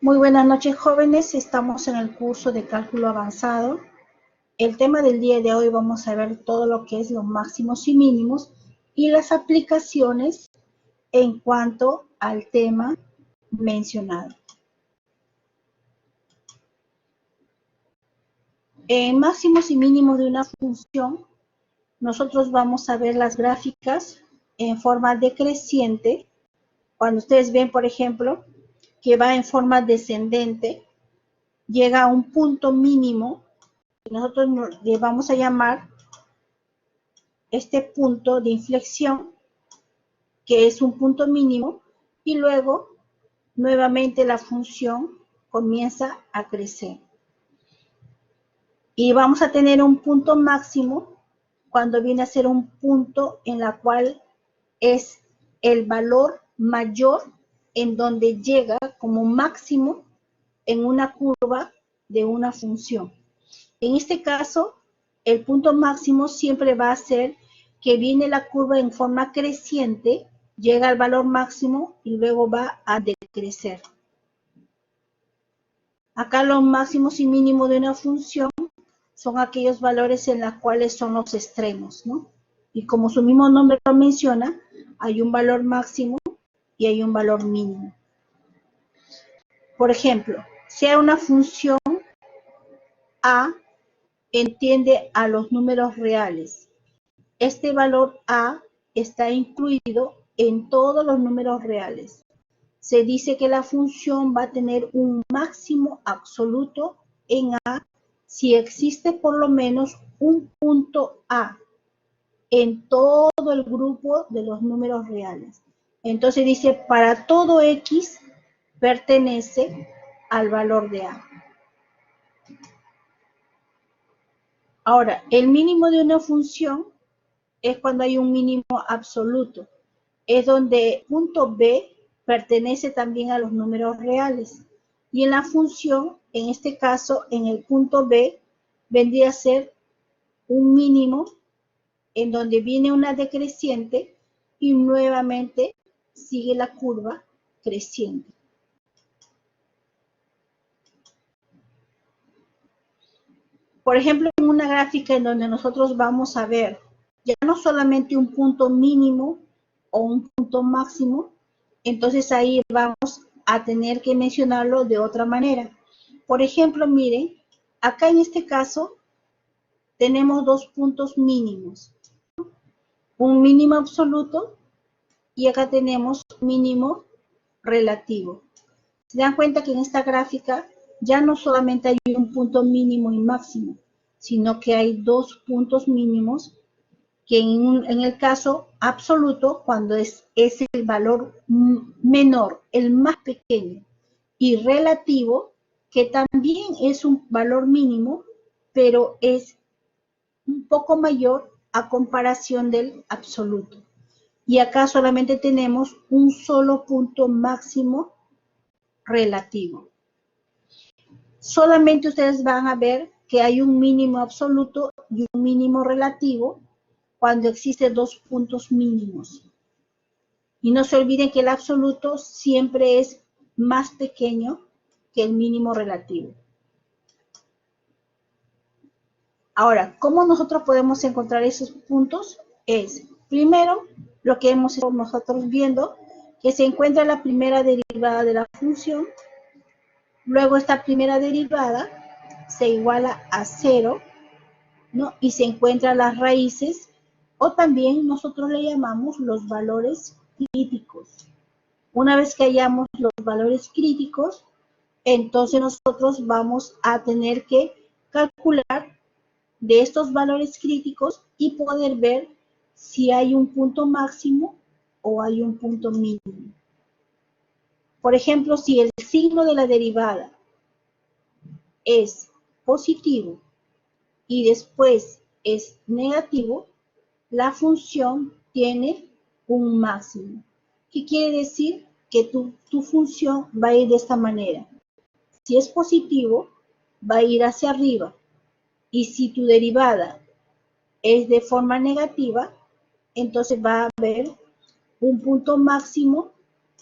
Muy buenas noches, jóvenes. Estamos en el curso de cálculo avanzado. El tema del día de hoy vamos a ver todo lo que es los máximos y mínimos y las aplicaciones en cuanto al tema mencionado. En máximos y mínimos de una función, nosotros vamos a ver las gráficas en forma decreciente. Cuando ustedes ven, por ejemplo, que va en forma descendente, llega a un punto mínimo, que nosotros le vamos a llamar este punto de inflexión, que es un punto mínimo, y luego nuevamente la función comienza a crecer. Y vamos a tener un punto máximo cuando viene a ser un punto en la cual es el valor mayor en donde llega como máximo en una curva de una función. En este caso, el punto máximo siempre va a ser que viene la curva en forma creciente, llega al valor máximo y luego va a decrecer. Acá los máximos y mínimos de una función son aquellos valores en los cuales son los extremos, ¿no? Y como su mismo nombre lo menciona, hay un valor máximo y hay un valor mínimo. Por ejemplo, si hay una función a entiende a los números reales. Este valor a está incluido en todos los números reales. Se dice que la función va a tener un máximo absoluto en a si existe por lo menos un punto a en todo el grupo de los números reales. Entonces dice, para todo x pertenece al valor de a. Ahora, el mínimo de una función es cuando hay un mínimo absoluto. Es donde punto b pertenece también a los números reales. Y en la función, en este caso, en el punto b, vendría a ser un mínimo en donde viene una decreciente y nuevamente sigue la curva creciendo. Por ejemplo, en una gráfica en donde nosotros vamos a ver ya no solamente un punto mínimo o un punto máximo, entonces ahí vamos a tener que mencionarlo de otra manera. Por ejemplo, miren, acá en este caso tenemos dos puntos mínimos, un mínimo absoluto y acá tenemos un mínimo relativo. Se dan cuenta que en esta gráfica ya no solamente hay un punto mínimo y máximo, sino que hay dos puntos mínimos que en el caso absoluto, cuando es el valor menor, el más pequeño, y relativo, que también es un valor mínimo, pero es un poco mayor a comparación del absoluto. Y acá solamente tenemos un solo punto máximo relativo. Solamente ustedes van a ver que hay un mínimo absoluto y un mínimo relativo cuando existen dos puntos mínimos. Y no se olviden que el absoluto siempre es más pequeño que el mínimo relativo. Ahora, ¿cómo nosotros podemos encontrar esos puntos? Es, primero, lo que hemos estado nosotros viendo, que se encuentra la primera derivada de la función, luego esta primera derivada se iguala a 0, ¿no? Y se encuentran las raíces, o también nosotros le llamamos los valores críticos. Una vez que hayamos los valores críticos, entonces nosotros vamos a tener que calcular de estos valores críticos y poder ver si hay un punto máximo o hay un punto mínimo. Por ejemplo, si el signo de la derivada es positivo y después es negativo, la función tiene un máximo. ¿Qué quiere decir? Que tu función va a ir de esta manera. Si es positivo, va a ir hacia arriba. Y si tu derivada es de forma negativa, entonces va a haber un punto máximo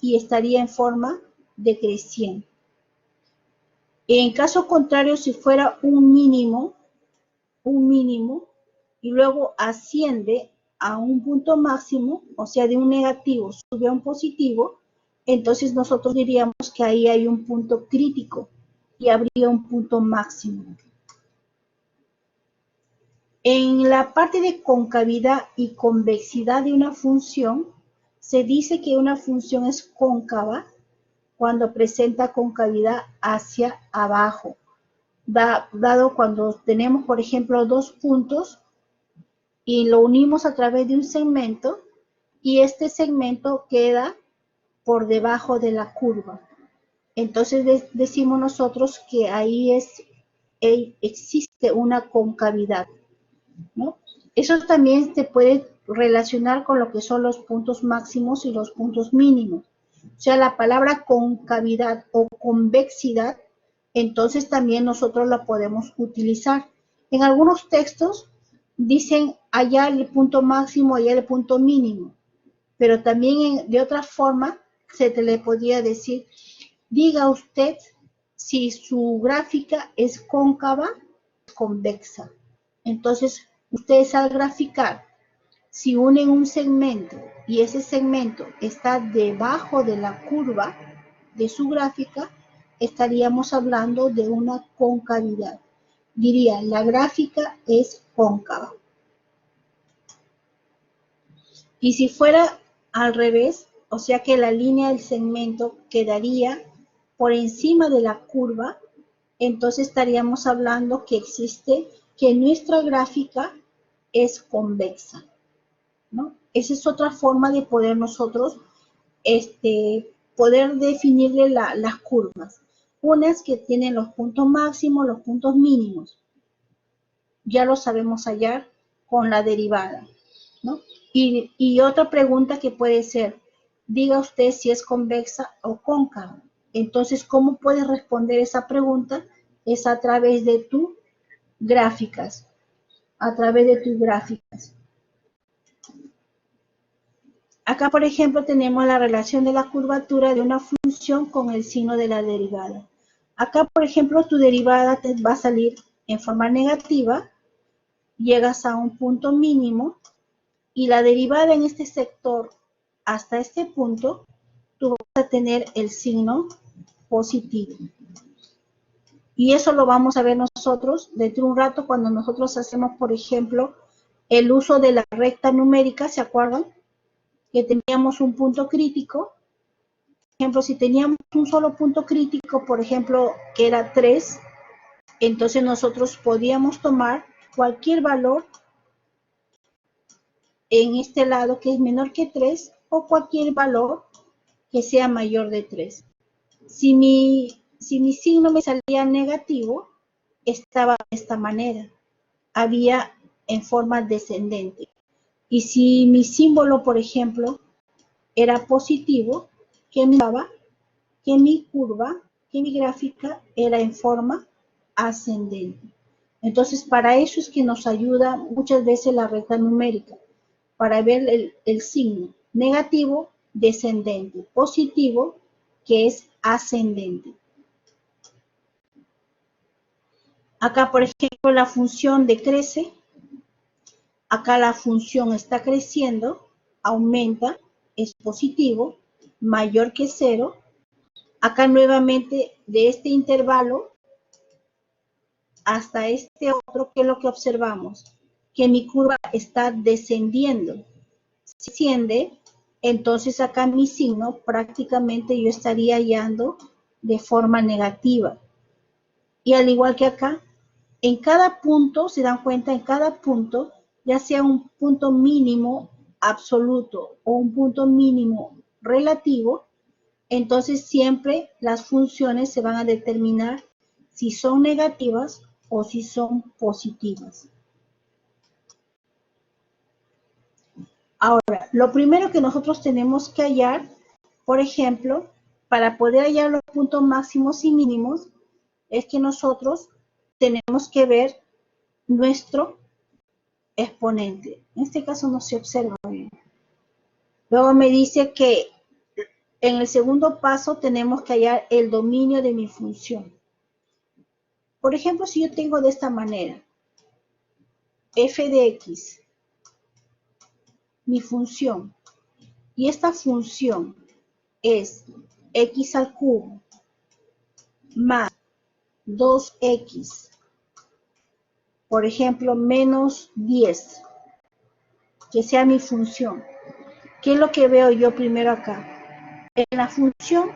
y estaría en forma decreciente. En caso contrario, si fuera un mínimo, y luego asciende a un punto máximo, o sea, de un negativo sube a un positivo, entonces nosotros diríamos que ahí hay un punto crítico y habría un punto máximo. En la parte de concavidad y convexidad de una función, se dice que una función es cóncava cuando presenta concavidad hacia abajo, dado cuando tenemos, por ejemplo, dos puntos y lo unimos a través de un segmento y este segmento queda por debajo de la curva. Entonces decimos nosotros que ahí existe una concavidad, ¿no? Eso también se puede relacionar con lo que son los puntos máximos y los puntos mínimos. O sea, la palabra concavidad o convexidad, entonces también nosotros la podemos utilizar. En algunos textos dicen allá el punto máximo, allá el punto mínimo, pero también de otra forma se te le podría decir, diga usted si su gráfica es cóncava o convexa. Entonces, ustedes al graficar, si unen un segmento y ese segmento está debajo de la curva de su gráfica, estaríamos hablando de una concavidad. Diría, la gráfica es cóncava. Y si fuera al revés, o sea que la línea del segmento quedaría por encima de la curva, entonces estaríamos hablando que que nuestra gráfica es convexa, ¿no? Esa es otra forma de poder nosotros poder definirle las curvas. Unas que tienen los puntos máximos, los puntos mínimos. Ya lo sabemos hallar con la derivada, ¿no? Y otra pregunta que puede ser, diga usted si es convexa o cóncava. Entonces, ¿cómo puedes responder esa pregunta? Es a través de tus gráficas, a través de tus gráficas. Acá, por ejemplo, tenemos la relación de la curvatura de una función con el signo de la derivada. Acá, por ejemplo, tu derivada te va a salir en forma negativa, llegas a un punto mínimo, y la derivada en este sector hasta este punto, tú vas a tener el signo positivo. Y eso lo vamos a ver nosotros dentro de un rato cuando nosotros hacemos, por ejemplo, el uso de la recta numérica, ¿se acuerdan? Que teníamos un punto crítico. Por ejemplo, si teníamos un solo punto crítico, por ejemplo, que era 3, entonces nosotros podíamos tomar cualquier valor en este lado que es menor que 3 o cualquier valor que sea mayor de 3. Si mi signo me salía negativo, estaba de esta manera, había en forma descendente. Y si mi símbolo, por ejemplo, era positivo, que mi curva, que mi gráfica era en forma ascendente. Entonces, para eso es que nos ayuda muchas veces la recta numérica, para ver el signo negativo, descendente, positivo, que es ascendente. Acá, por ejemplo, la función decrece. Acá la función está creciendo, aumenta, es positivo, mayor que 0. Acá nuevamente de este intervalo hasta este otro, ¿qué es lo que observamos? Que mi curva está descendiendo. Si desciende, entonces acá mi signo prácticamente yo estaría hallando de forma negativa. Y al igual que acá, en cada punto, se dan cuenta, en cada punto, ya sea un punto mínimo absoluto o un punto mínimo relativo, entonces siempre las funciones se van a determinar si son negativas o si son positivas. Ahora, lo primero que nosotros tenemos que hallar, por ejemplo, para poder hallar los puntos máximos y mínimos, es que nosotros tenemos que ver nuestro exponente. En este caso no se observa bien. Luego me dice que en el segundo paso tenemos que hallar el dominio de mi función. Por ejemplo, si yo tengo de esta manera, f de x, mi función, y esta función es x al cubo más 2x, por ejemplo, menos 10, que sea mi función. ¿Qué es lo que veo yo primero acá? En la función,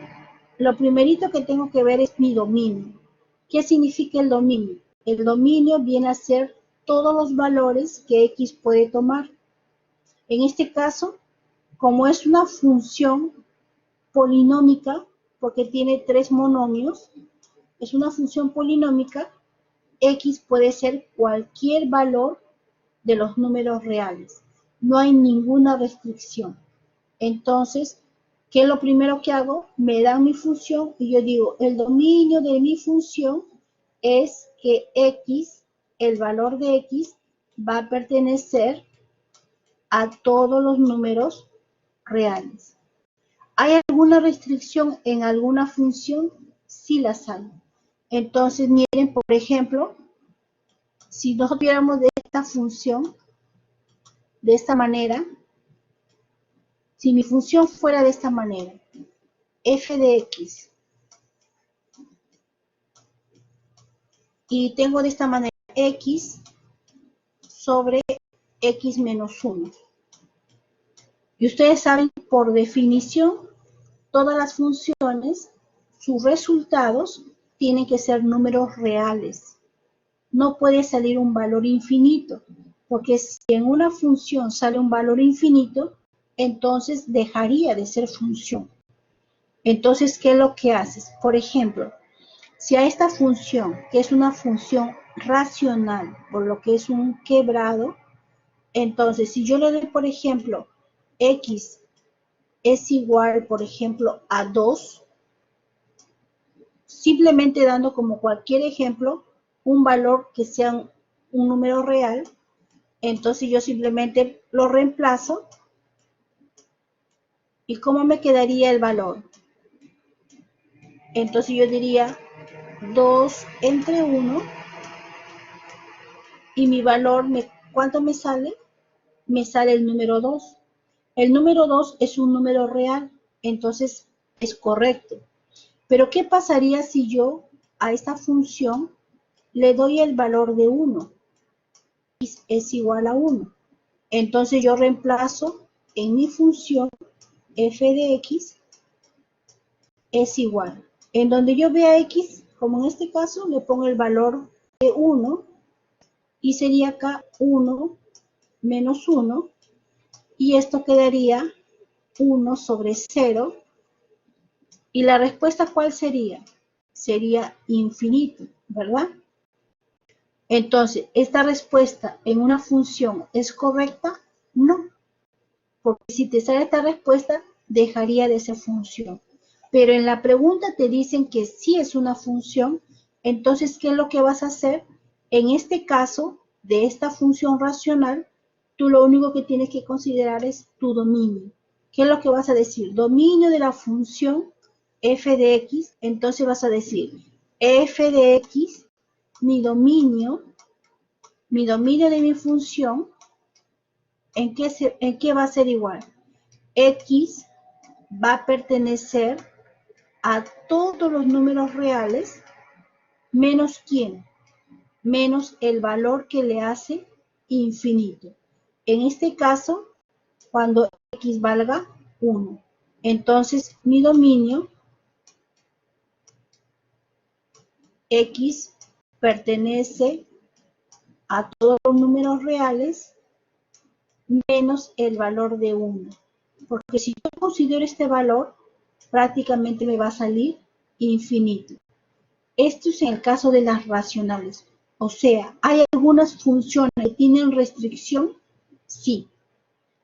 lo primerito que tengo que ver es mi dominio. ¿Qué significa el dominio? El dominio viene a ser todos los valores que x puede tomar. En este caso, como es una función polinómica, porque tiene 3 monomios, es una función polinómica, x puede ser cualquier valor de los números reales. No hay ninguna restricción. Entonces, ¿qué es lo primero que hago? Me dan mi función y yo digo, el dominio de mi función es que x, el valor de x, va a pertenecer a todos los números reales. ¿Hay alguna restricción en alguna función? Sí las hay. Entonces, miren, por ejemplo, si nosotros viéramos de esta función, de esta manera, si mi función fuera de esta manera, f de x, y tengo de esta manera x sobre x menos 1. Y ustedes saben, por definición, todas las funciones, sus resultados tienen que ser números reales. No puede salir un valor infinito, porque si en una función sale un valor infinito, entonces dejaría de ser función. Entonces, ¿qué es lo que haces? Por ejemplo, si a esta función, que es una función racional, por lo que es un quebrado, entonces si yo le doy, por ejemplo, x es igual, por ejemplo, a 2, simplemente dando como cualquier ejemplo un valor que sea un número real, entonces yo simplemente lo reemplazo. ¿Y cómo me quedaría el valor? Entonces yo diría 2 entre 1 y mi valor, ¿cuánto me sale? Me sale el número 2. El número 2 es un número real, entonces es correcto. Pero ¿qué pasaría si yo a esta función le doy el valor de 1? X es igual a 1. Entonces yo reemplazo en mi función f de x es igual. En donde yo vea x, como en este caso, le pongo el valor de 1 y sería acá 1 menos 1 y esto quedaría 1 sobre 0. ¿Y la respuesta cuál sería? Sería infinito, ¿verdad? Entonces, ¿esta respuesta en una función es correcta? No, porque si te sale esta respuesta, dejaría de ser función. Pero en la pregunta te dicen que sí es una función, entonces, ¿qué es lo que vas a hacer? En este caso, de esta función racional, tú lo único que tienes que considerar es tu dominio. ¿Qué es lo que vas a decir? Dominio de la función f de x, entonces vas a decir f de x, mi dominio de mi función, ¿en qué va a ser igual? X va a pertenecer a todos los números reales, menos ¿quién? Menos el valor que le hace infinito. En este caso, cuando x valga 1. Entonces, mi dominio x pertenece a todos los números reales menos el valor de 1. Porque si yo considero este valor, prácticamente me va a salir infinito. Esto es en el caso de las racionales. O sea, ¿hay algunas funciones que tienen restricción? Sí.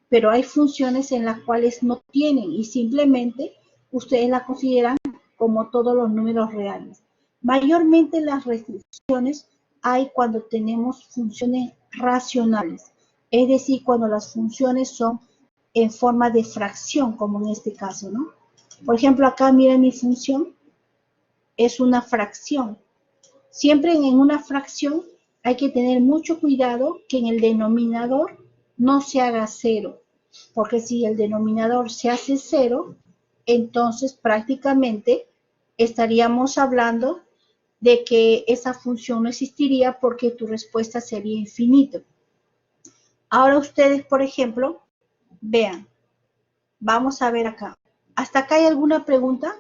Pero hay funciones en las cuales no tienen y simplemente ustedes la consideran como todos los números reales. Mayormente las restricciones hay cuando tenemos funciones racionales, es decir, cuando las funciones son en forma de fracción, como en este caso, ¿no? Por ejemplo, acá miren mi función, es una fracción. Siempre en una fracción hay que tener mucho cuidado que en el denominador no se haga 0, porque si el denominador se hace 0, entonces prácticamente estaríamos hablando de que esa función no existiría porque tu respuesta sería infinito. Ahora ustedes, por ejemplo, vean, vamos a ver acá. ¿Hasta acá hay alguna pregunta?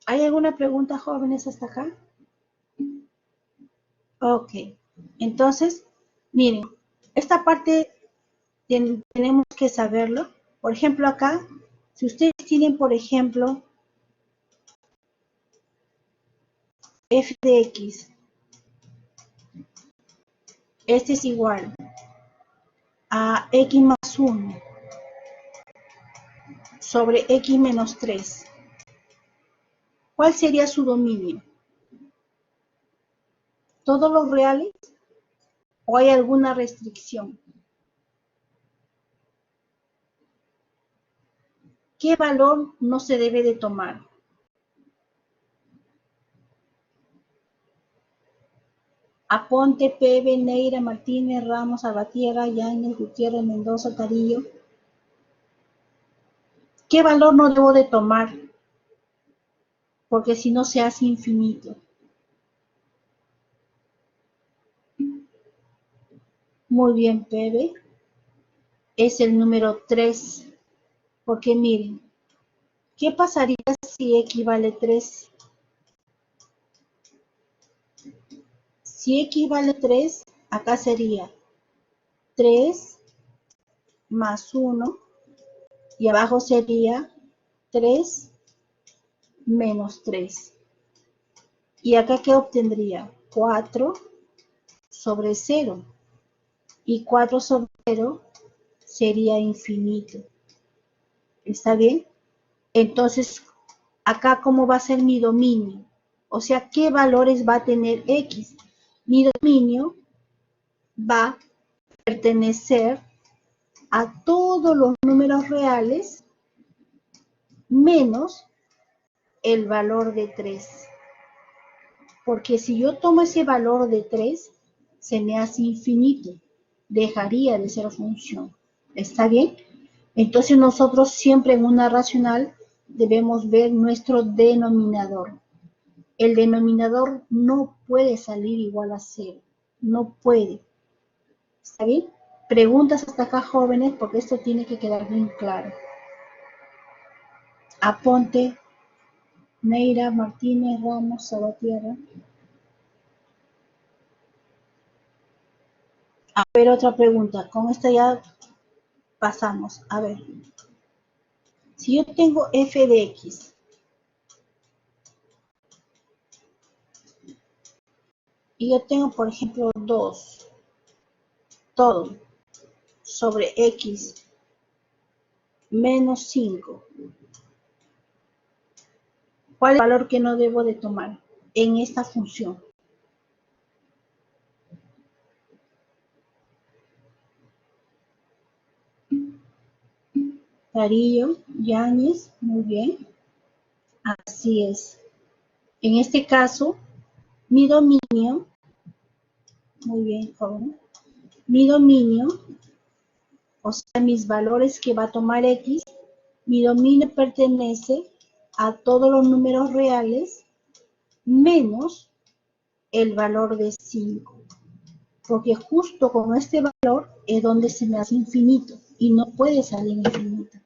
¿Hay alguna pregunta, jóvenes, hasta acá? Ok, entonces, miren, esta parte tenemos que saberlo. Por ejemplo, acá, si ustedes tienen, por ejemplo, f de x, este es igual a x más 1 sobre x menos 3. ¿Cuál sería su dominio? ¿Todos los reales o hay alguna restricción? ¿Qué valor no se debe de tomar? Aponte, Pebe, Neira, Martínez, Ramos, Salvatierra, Yáñez, Gutiérrez, Mendoza, Tarillo. ¿Qué valor no debo de tomar? Porque si no se hace infinito. Muy bien, Pebe. Es el número 3. Porque miren, ¿qué pasaría si x vale 3? Si x vale 3, acá sería 3 más 1 y abajo sería 3 menos 3. ¿Y acá qué obtendría? 4 sobre 0. Y 4 sobre 0 sería infinito. ¿Está bien? Entonces, acá ¿cómo va a ser mi dominio? O sea, ¿qué valores va a tener x? Mi dominio va a pertenecer a todos los números reales menos el valor de 3. Porque si yo tomo ese valor de 3, se me hace infinito. Dejaría de ser función. ¿Está bien? Entonces nosotros siempre en una racional debemos ver nuestro denominador. El denominador no puede salir igual a 0. No puede. ¿Está bien? Preguntas hasta acá, jóvenes, porque esto tiene que quedar bien claro. Aponte, Neira, Martínez, Ramos, Salvatierra. A ver, otra pregunta. Con esta ya pasamos. A ver. Si yo tengo f de x y yo tengo, por ejemplo, 2, todo sobre x menos 5, ¿cuál es el valor que no debo de tomar en esta función? Tarillo, Yáñez, muy bien. Así es. En este caso, mi dominio, muy bien, joven, mi dominio, o sea, mis valores que va a tomar x, mi dominio pertenece a todos los números reales menos el valor de 5. Porque justo con este valor es donde se me hace infinito y no puede salir infinito.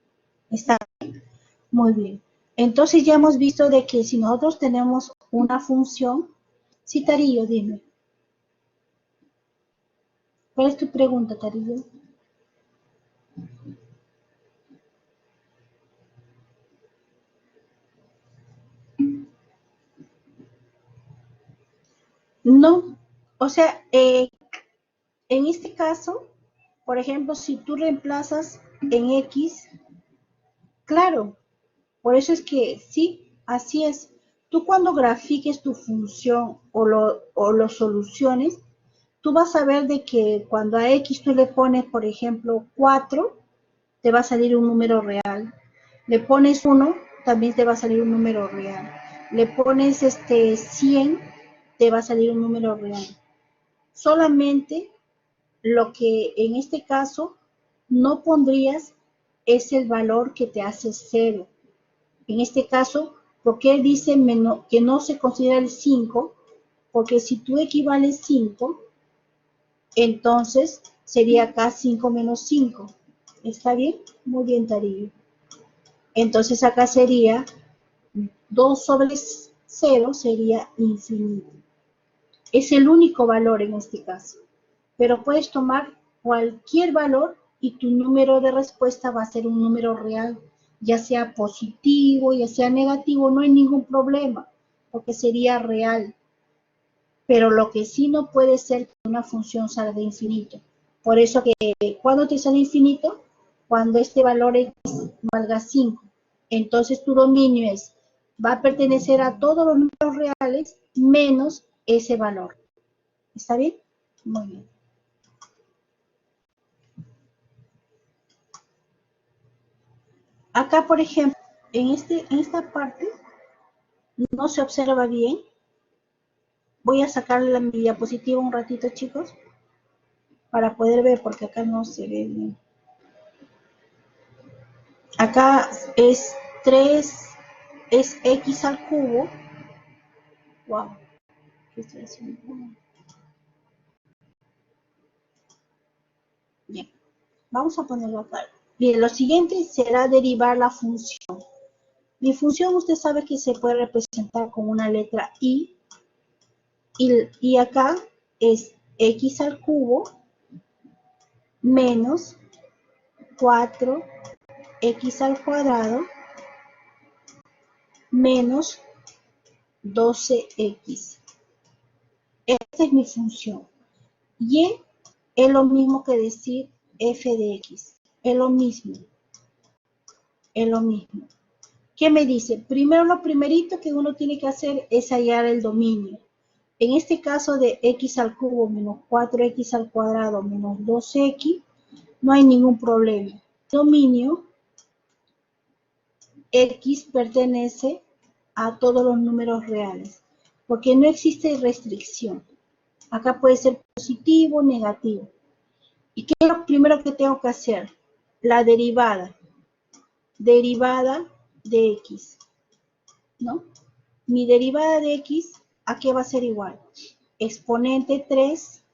¿Está bien? Muy bien. Entonces ya hemos visto de que si nosotros tenemos una función, sí, Tarillo, dime. ¿Cuál es tu pregunta, Tarillo? No, o sea, en este caso, por ejemplo, si tú reemplazas en x, claro, por eso es que sí, así es. Tú cuando grafiques tu función o lo soluciones, tú vas a ver de que cuando a x tú le pones, por ejemplo, 4, te va a salir un número real. Le pones 1, también te va a salir un número real. Le pones 100, te va a salir un número real. Solamente lo que en este caso no pondrías es el valor que te hace 0. En este caso, ¿por qué dice que no se considera el 5? Porque si tú equivales 5, entonces sería acá 5 menos 5. ¿Está bien? Muy bien, Tarillo. Entonces acá sería 2 sobre 0 sería infinito. Es el único valor en este caso. Pero puedes tomar cualquier valor y tu número de respuesta va a ser un número real, ya sea positivo, ya sea negativo, no hay ningún problema, porque sería real. Pero lo que sí no puede ser que una función salga de infinito. Por eso que cuando te sale infinito, cuando este valor x valga 5. Entonces tu dominio va a pertenecer a todos los números reales menos ese valor. ¿Está bien? Muy bien. Acá, por ejemplo, en esta parte no se observa bien. Voy a sacar la diapositiva un ratito, chicos, para poder ver, porque acá no se ve bien. Acá es 3, es x al cubo. Wow, ¿qué estoy haciendo? Bien, vamos a ponerlo acá. Bien, lo siguiente será derivar la función. Mi función usted sabe que se puede representar con una letra i, y acá es x al cubo menos 4x al cuadrado menos 12x. Esta es mi función. Y es lo mismo que decir f de x. Es lo mismo. Es lo mismo. ¿Qué me dice? Primero, lo primerito que uno tiene que hacer es hallar el dominio. En este caso de x al cubo menos 4x al cuadrado menos 12x, no hay ningún problema. Dominio x pertenece a todos los números reales, porque no existe restricción. Acá puede ser positivo o negativo. ¿Y qué es lo primero que tengo que hacer? La derivada. Derivada de x, ¿no? Mi derivada de x, ¿a qué va a ser igual? Exponente 3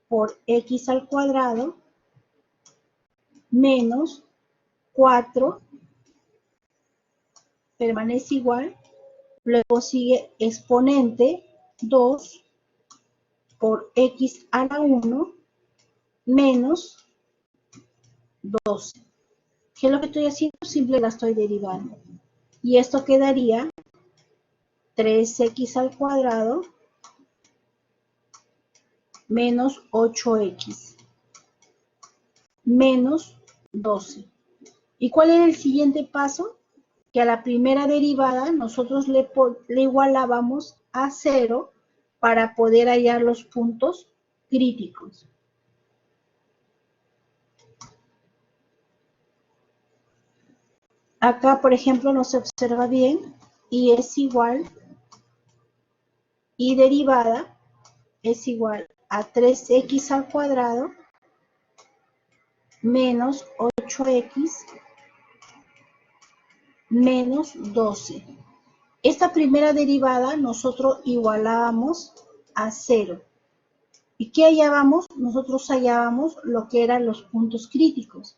por x al cuadrado menos 4 permanece igual. Luego sigue exponente 2 por x a la 1 menos 12. ¿Qué es lo que estoy haciendo? Simple la estoy derivando. Y esto quedaría 3x al cuadrado menos 8x menos 12. ¿Y cuál era el siguiente paso? Que a la primera derivada nosotros le igualábamos a 0 para poder hallar los puntos críticos. Acá, por ejemplo, no se observa bien y es igual, y derivada es igual a 3x al cuadrado menos 8x menos 12. Esta primera derivada nosotros igualábamos a 0. ¿Y qué hallábamos? Nosotros hallábamos lo que eran los puntos críticos.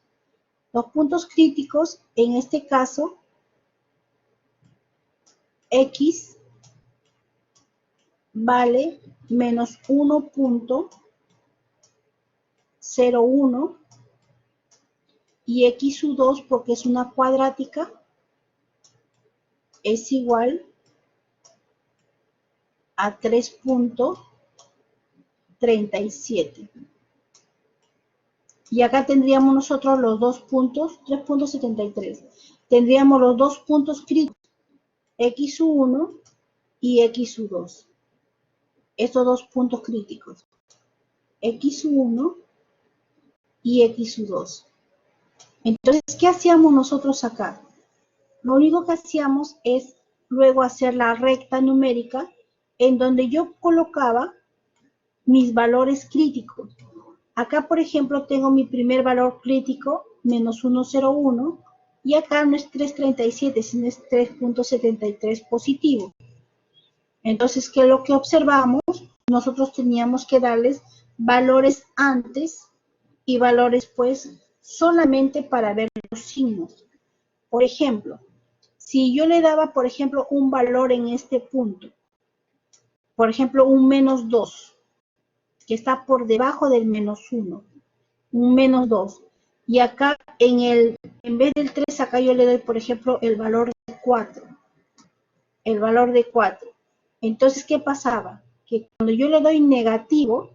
Los puntos críticos, en este caso, x vale menos 1.01 y x u2, porque es una cuadrática, es igual a 3.37. Y acá tendríamos nosotros los dos puntos, 3.73. Tendríamos los dos puntos críticos, x1 y x2. Estos dos puntos críticos, x1 y x2. Entonces, ¿qué hacíamos nosotros acá? Lo único que hacíamos es luego hacer la recta numérica en donde yo colocaba mis valores críticos. Acá, por ejemplo, tengo mi primer valor crítico, menos 1,01, y acá no es 3,37, sino es 3,73 positivo. Entonces, ¿qué es lo que observamos? Nosotros teníamos que darles valores antes y valores pues solamente para ver los signos. Por ejemplo, si yo le daba, por ejemplo, un valor en este punto, por ejemplo, un menos 2, que está por debajo del menos 1, un menos 2, y acá en vez del 3, acá yo le doy, por ejemplo, el valor de 4, el valor de 4. Entonces, ¿qué pasaba? Que cuando yo le doy negativo,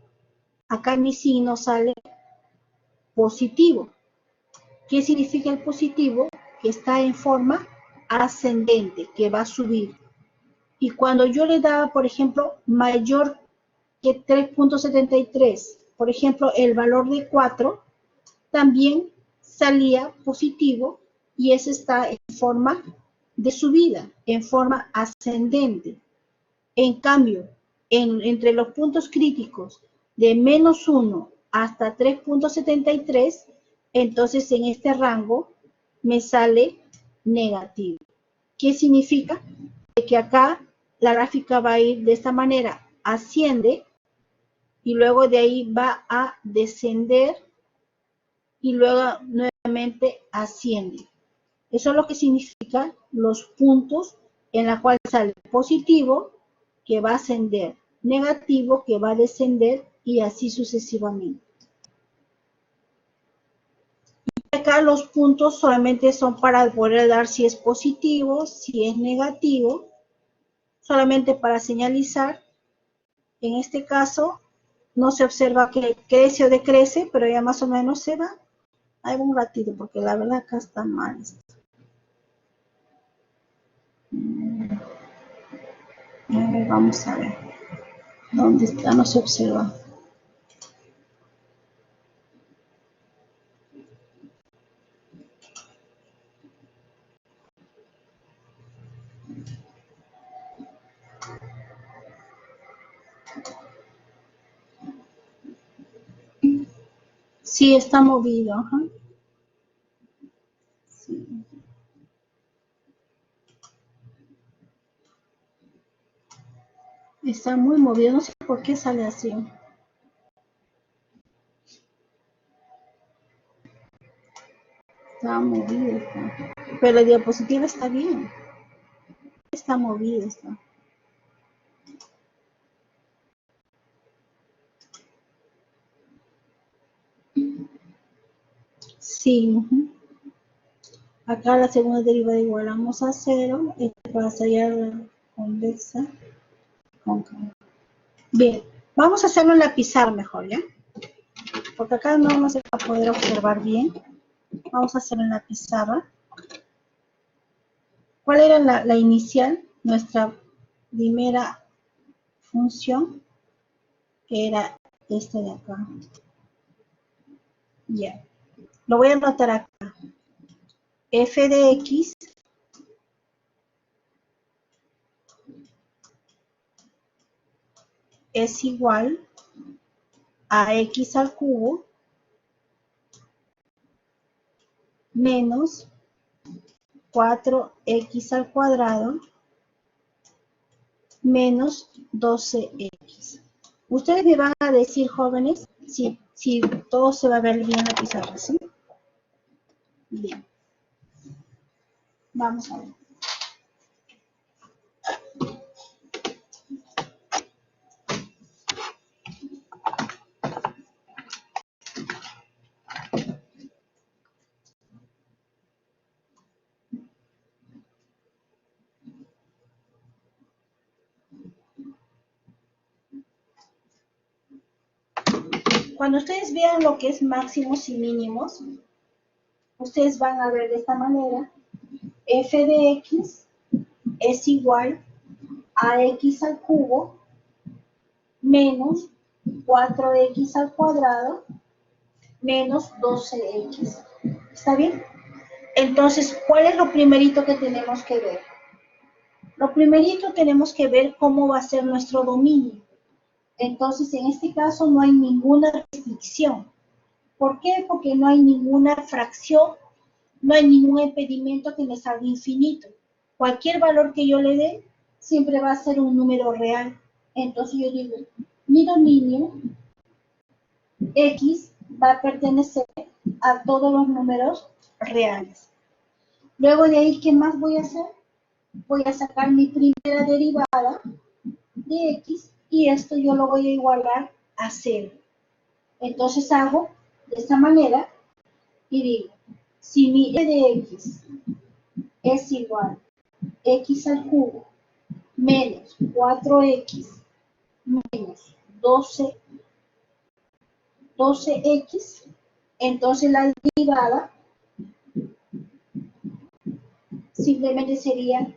acá mi signo sale positivo. ¿Qué significa el positivo? Que está en forma ascendente, que va a subir. Y cuando yo le daba, por ejemplo, mayor que 3,73, por ejemplo, el valor de 4, también salía positivo y ese está en forma de subida, en forma ascendente. En cambio, entre los puntos críticos de menos 1 hasta 3,73, entonces en este rango me sale negativo. ¿Qué significa? Que acá la gráfica va a ir de esta manera, asciende y luego de ahí va a descender y luego nuevamente asciende. Eso es lo que significa los puntos en la cual sale positivo, que va a ascender, negativo, que va a descender y así sucesivamente. Y acá los puntos solamente son para poder dar si es positivo, si es negativo, solamente para señalizar. En este caso no se observa que crece o decrece, pero ya más o menos se va. Hay un ratito, porque la verdad acá está mal. A ver, vamos a ver. ¿Dónde está? No se observa. Sí, está movido. Ajá. Sí. Está muy movido. No sé por qué sale así. Está movido. Está. Pero la diapositiva está bien. Está movido. Está. Sí. Uh-huh. Acá la segunda derivada igualamos a 0. Esto va a ser convexa. Cóncava. Bien. Vamos a hacerlo en la pizarra mejor, ¿ya? Porque acá no vamos a poder observar bien. Vamos a hacerlo en la pizarra. ¿Cuál era la inicial? Nuestra primera función era esta de acá. Ya. Lo voy a anotar acá. F de X es igual a X al cubo menos 4X al cuadrado menos 12X. Ustedes me van a decir, jóvenes, si todo se va a ver bien en la pizarra, ¿sí? Bien. Vamos a ver. Cuando ustedes vean lo que es máximos y mínimos, ustedes van a ver de esta manera, f de x es igual a x al cubo menos 4x al cuadrado menos 12x. ¿Está bien? Entonces, ¿cuál es lo primerito que tenemos que ver? Lo primerito tenemos que ver cómo va a ser nuestro dominio. Entonces, en este caso no hay ninguna restricción. ¿Por qué? Porque no hay ninguna fracción, no hay ningún impedimento que me salga infinito. Cualquier valor que yo le dé siempre va a ser un número real. Entonces yo digo, mi dominio X va a pertenecer a todos los números reales. Luego de ahí, ¿qué más voy a hacer? Voy a sacar mi primera derivada de X y esto yo lo voy a igualar a 0. Entonces hago de esta manera y digo, si mi e de X es igual a X al cubo menos 4X menos 12X, entonces la derivada simplemente sería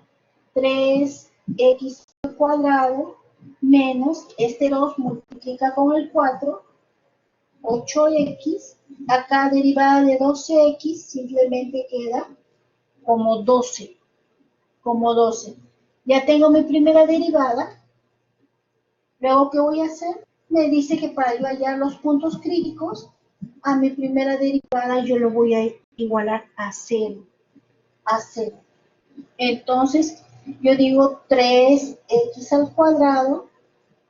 3X al cuadrado menos este 2 multiplica con el 4, 8X, acá derivada de 12X simplemente queda como 12, Ya tengo mi primera derivada. Luego, ¿qué voy a hacer? Me dice que para yo hallar los puntos críticos, a mi primera derivada yo lo voy a igualar a 0. Entonces, yo digo 3X al cuadrado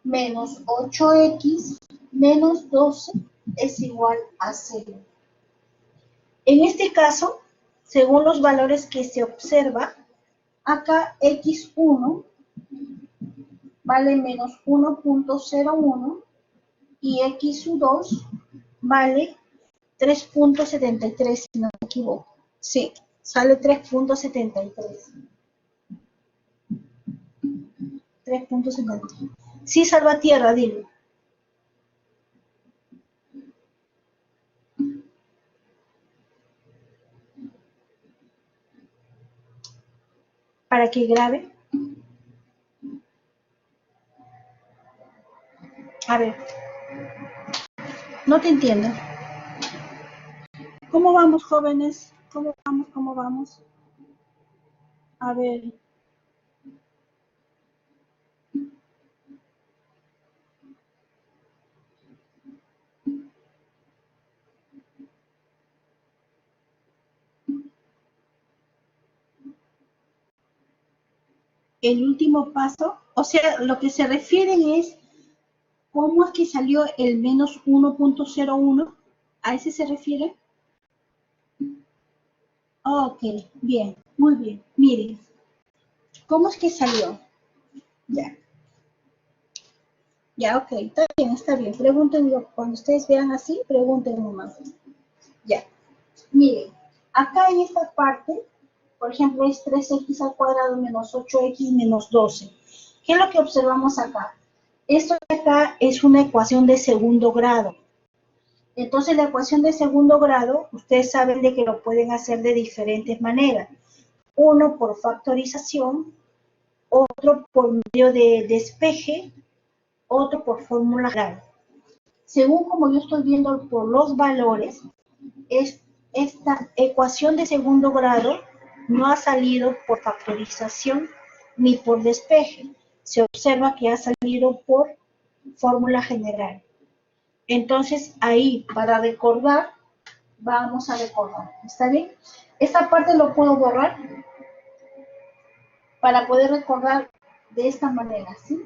menos 8X menos 12 es igual a 0. En este caso, según los valores que se observa, acá X1 vale menos 1.01 y X2 vale 3.73, si no me equivoco. Sí, sale 3.73. 3.73. Sí, Salvatierra, dime. Para que grabe. A ver, no te entiendo. ¿Cómo vamos, jóvenes? ¿Cómo vamos? A ver. El último paso, o sea, lo que se refieren es cómo es que salió el menos 1.01. ¿A ese se refiere? Ok, bien, muy bien. Miren, ¿cómo es que salió? Ya. Ya, ok, está bien. Pregunten, cuando ustedes vean así, pregunten nomás. Ya. Miren, acá en esta parte, por ejemplo, es 3x al cuadrado menos 8x menos 12. ¿Qué es lo que observamos acá? Esto de acá es una ecuación de segundo grado. Entonces, la ecuación de segundo grado, ustedes saben de que lo pueden hacer de diferentes maneras. Uno por factorización, otro por medio de despeje, otro por fórmula general. Según como yo estoy viendo por los valores, esta ecuación de segundo grado no ha salido por factorización ni por despeje. Se observa que ha salido por fórmula general. Entonces, ahí, para recordar, vamos a recordar. ¿Está bien? Esta parte lo puedo borrar para poder recordar de esta manera, ¿sí?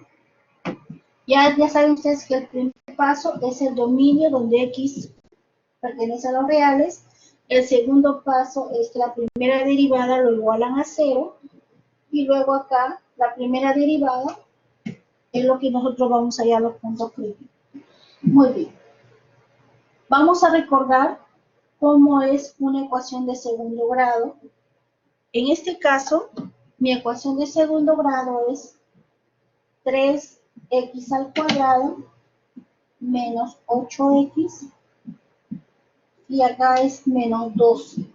Ya saben ustedes que el primer paso es el dominio donde X pertenece a los reales. El segundo paso es que la primera derivada lo igualan a 0. Y luego acá, la primera derivada es lo que nosotros vamos a hallar los puntos críticos. Muy bien. Vamos a recordar cómo es una ecuación de segundo grado. En este caso, mi ecuación de segundo grado es 3x al cuadrado menos 8x y acá es menos 12.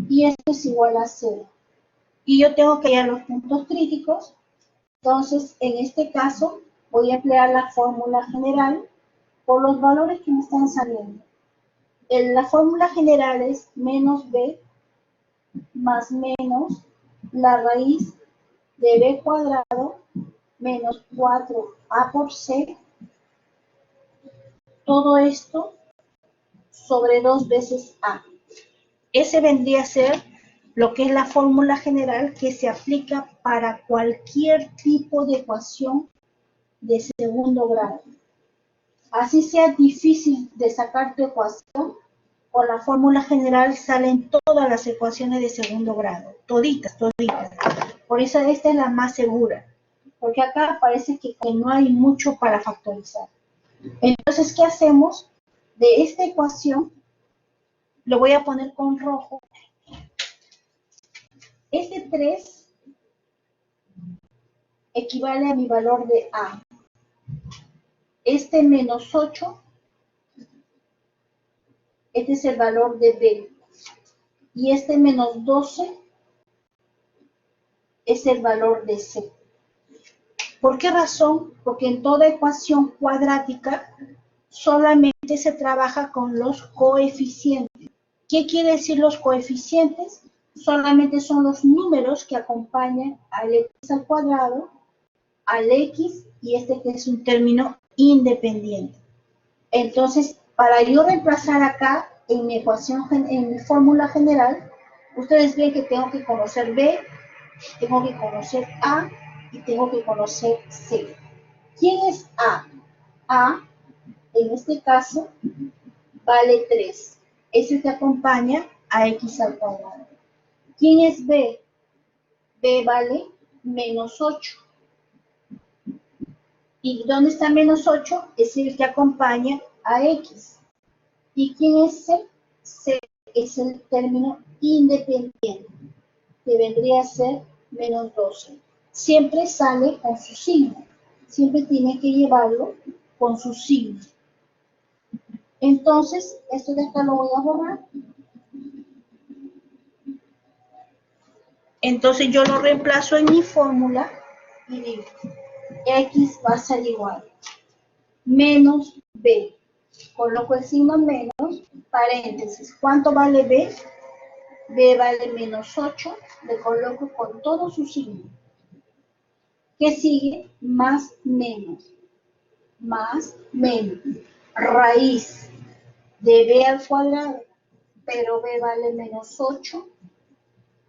Y esto es igual a 0. Y yo tengo que hallar los puntos críticos. Entonces, en este caso, voy a emplear la fórmula general por los valores que me están saliendo. La fórmula general es menos b más menos la raíz de b cuadrado menos 4a por c, todo esto sobre 2 veces a. Ese vendría a ser lo que es la fórmula general que se aplica para cualquier tipo de ecuación de segundo grado. Así sea difícil de sacar tu ecuación, con la fórmula general salen todas las ecuaciones de segundo grado, toditas, toditas. Por eso esta es la más segura, porque acá parece que no hay mucho para factorizar. Entonces, ¿qué hacemos? De esta ecuación, lo voy a poner con rojo. Este 3 equivale a mi valor de A. Este menos 8, este es el valor de B. Y este menos 12 es el valor de C. ¿Por qué razón? Porque en toda ecuación cuadrática solamente se trabaja con los coeficientes. ¿Qué quiere decir los coeficientes? Solamente son los números que acompañan al x al cuadrado, al x y este que es un término independiente. Entonces, para yo reemplazar acá en mi ecuación, en mi fórmula general, ustedes ven que tengo que conocer b, tengo que conocer a y tengo que conocer c. ¿Quién es a? A, en este caso, vale 3. Es el que acompaña a x al cuadrado. ¿Quién es b? B vale menos 8. ¿Y dónde está menos 8? Es el que acompaña a x. ¿Y quién es c? C es el término independiente, que vendría a ser menos 12. Siempre sale con su signo. Siempre tiene que llevarlo con su signo. Entonces, esto de acá lo voy a borrar. Entonces yo lo reemplazo en mi fórmula y digo, x va a ser igual menos b. Coloco el signo menos, paréntesis. ¿Cuánto vale b? B vale menos 8. Le coloco con todo su signo. ¿Qué sigue? Más menos. Más menos. Raíz de b al cuadrado, pero b vale menos 8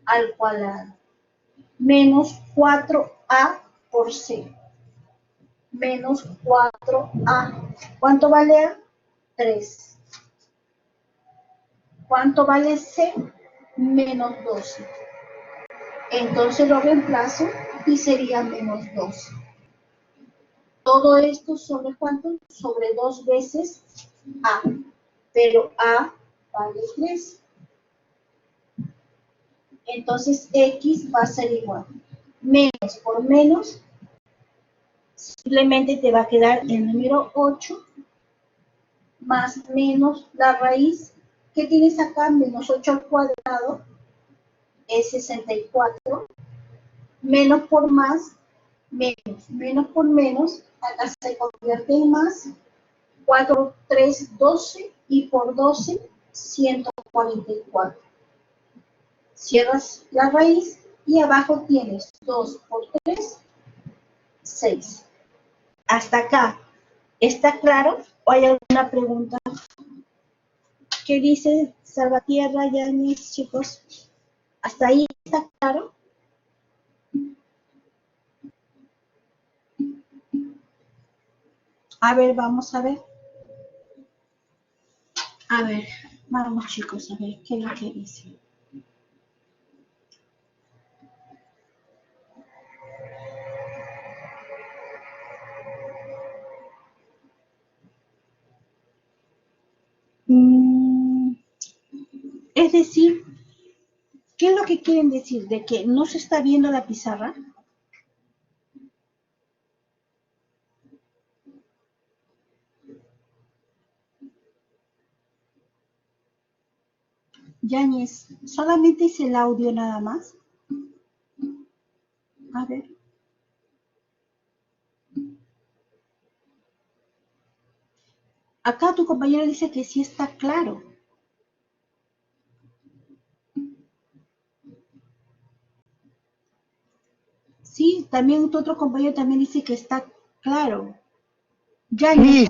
al cuadrado. Menos 4a por c. Menos 4a. ¿Cuánto vale a? 3. ¿Cuánto vale c? Menos 12. Entonces lo reemplazo y sería menos 12. Todo esto sobre cuánto? Sobre 2 veces a. Pero a vale 3. Entonces x va a ser igual. Menos por menos, simplemente te va a quedar el número 8 más menos la raíz. ¿Qué tienes acá? Menos 8 al cuadrado es 64. Menos por más, menos. Menos por menos, acá se convierte en más. 4, 3, 12 y por 12, 144. Cierras la raíz y abajo tienes 2 por 3, 6. Hasta acá, ¿está claro? ¿O hay alguna pregunta? ¿Qué dice Salvatierra, Yanis, chicos? ¿Hasta ahí está claro? A ver, vamos a ver. A ver, vamos chicos, a ver qué es lo que dice. Es decir, ¿qué es lo que quieren decir? ¿De que no se está viendo la pizarra? Yanis, ¿solamente es el audio nada más? A ver. Acá tu compañero dice que sí está claro. Sí, también tu otro compañero también dice que está claro. Yáñez, Miss,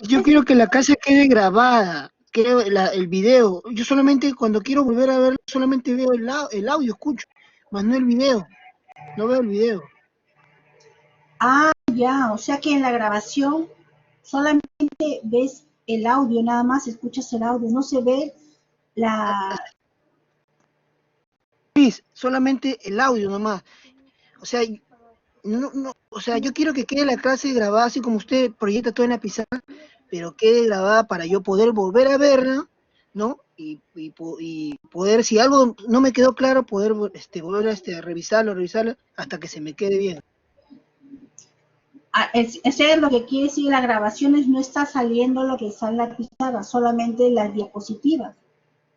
yo quiero que la casa quede grabada, quiero el video. Yo solamente cuando quiero volver a verlo, solamente veo el audio, escucho, más no el video, no veo el video. ah, ya, o sea que en la grabación solamente ves el audio, nada más escuchas el audio, no se ve la... Miss, solamente el audio nomás. O sea, o sea, yo quiero que quede la clase grabada así como usted proyecta todo en la pizarra, pero quede grabada para yo poder volver a verla, ¿no? Y poder, si algo no me quedó claro, poder volver a revisarlo, hasta que se me quede bien. Ese es lo que quiere decir, las grabaciones no está saliendo lo que sale en la pizarra, solamente las diapositivas.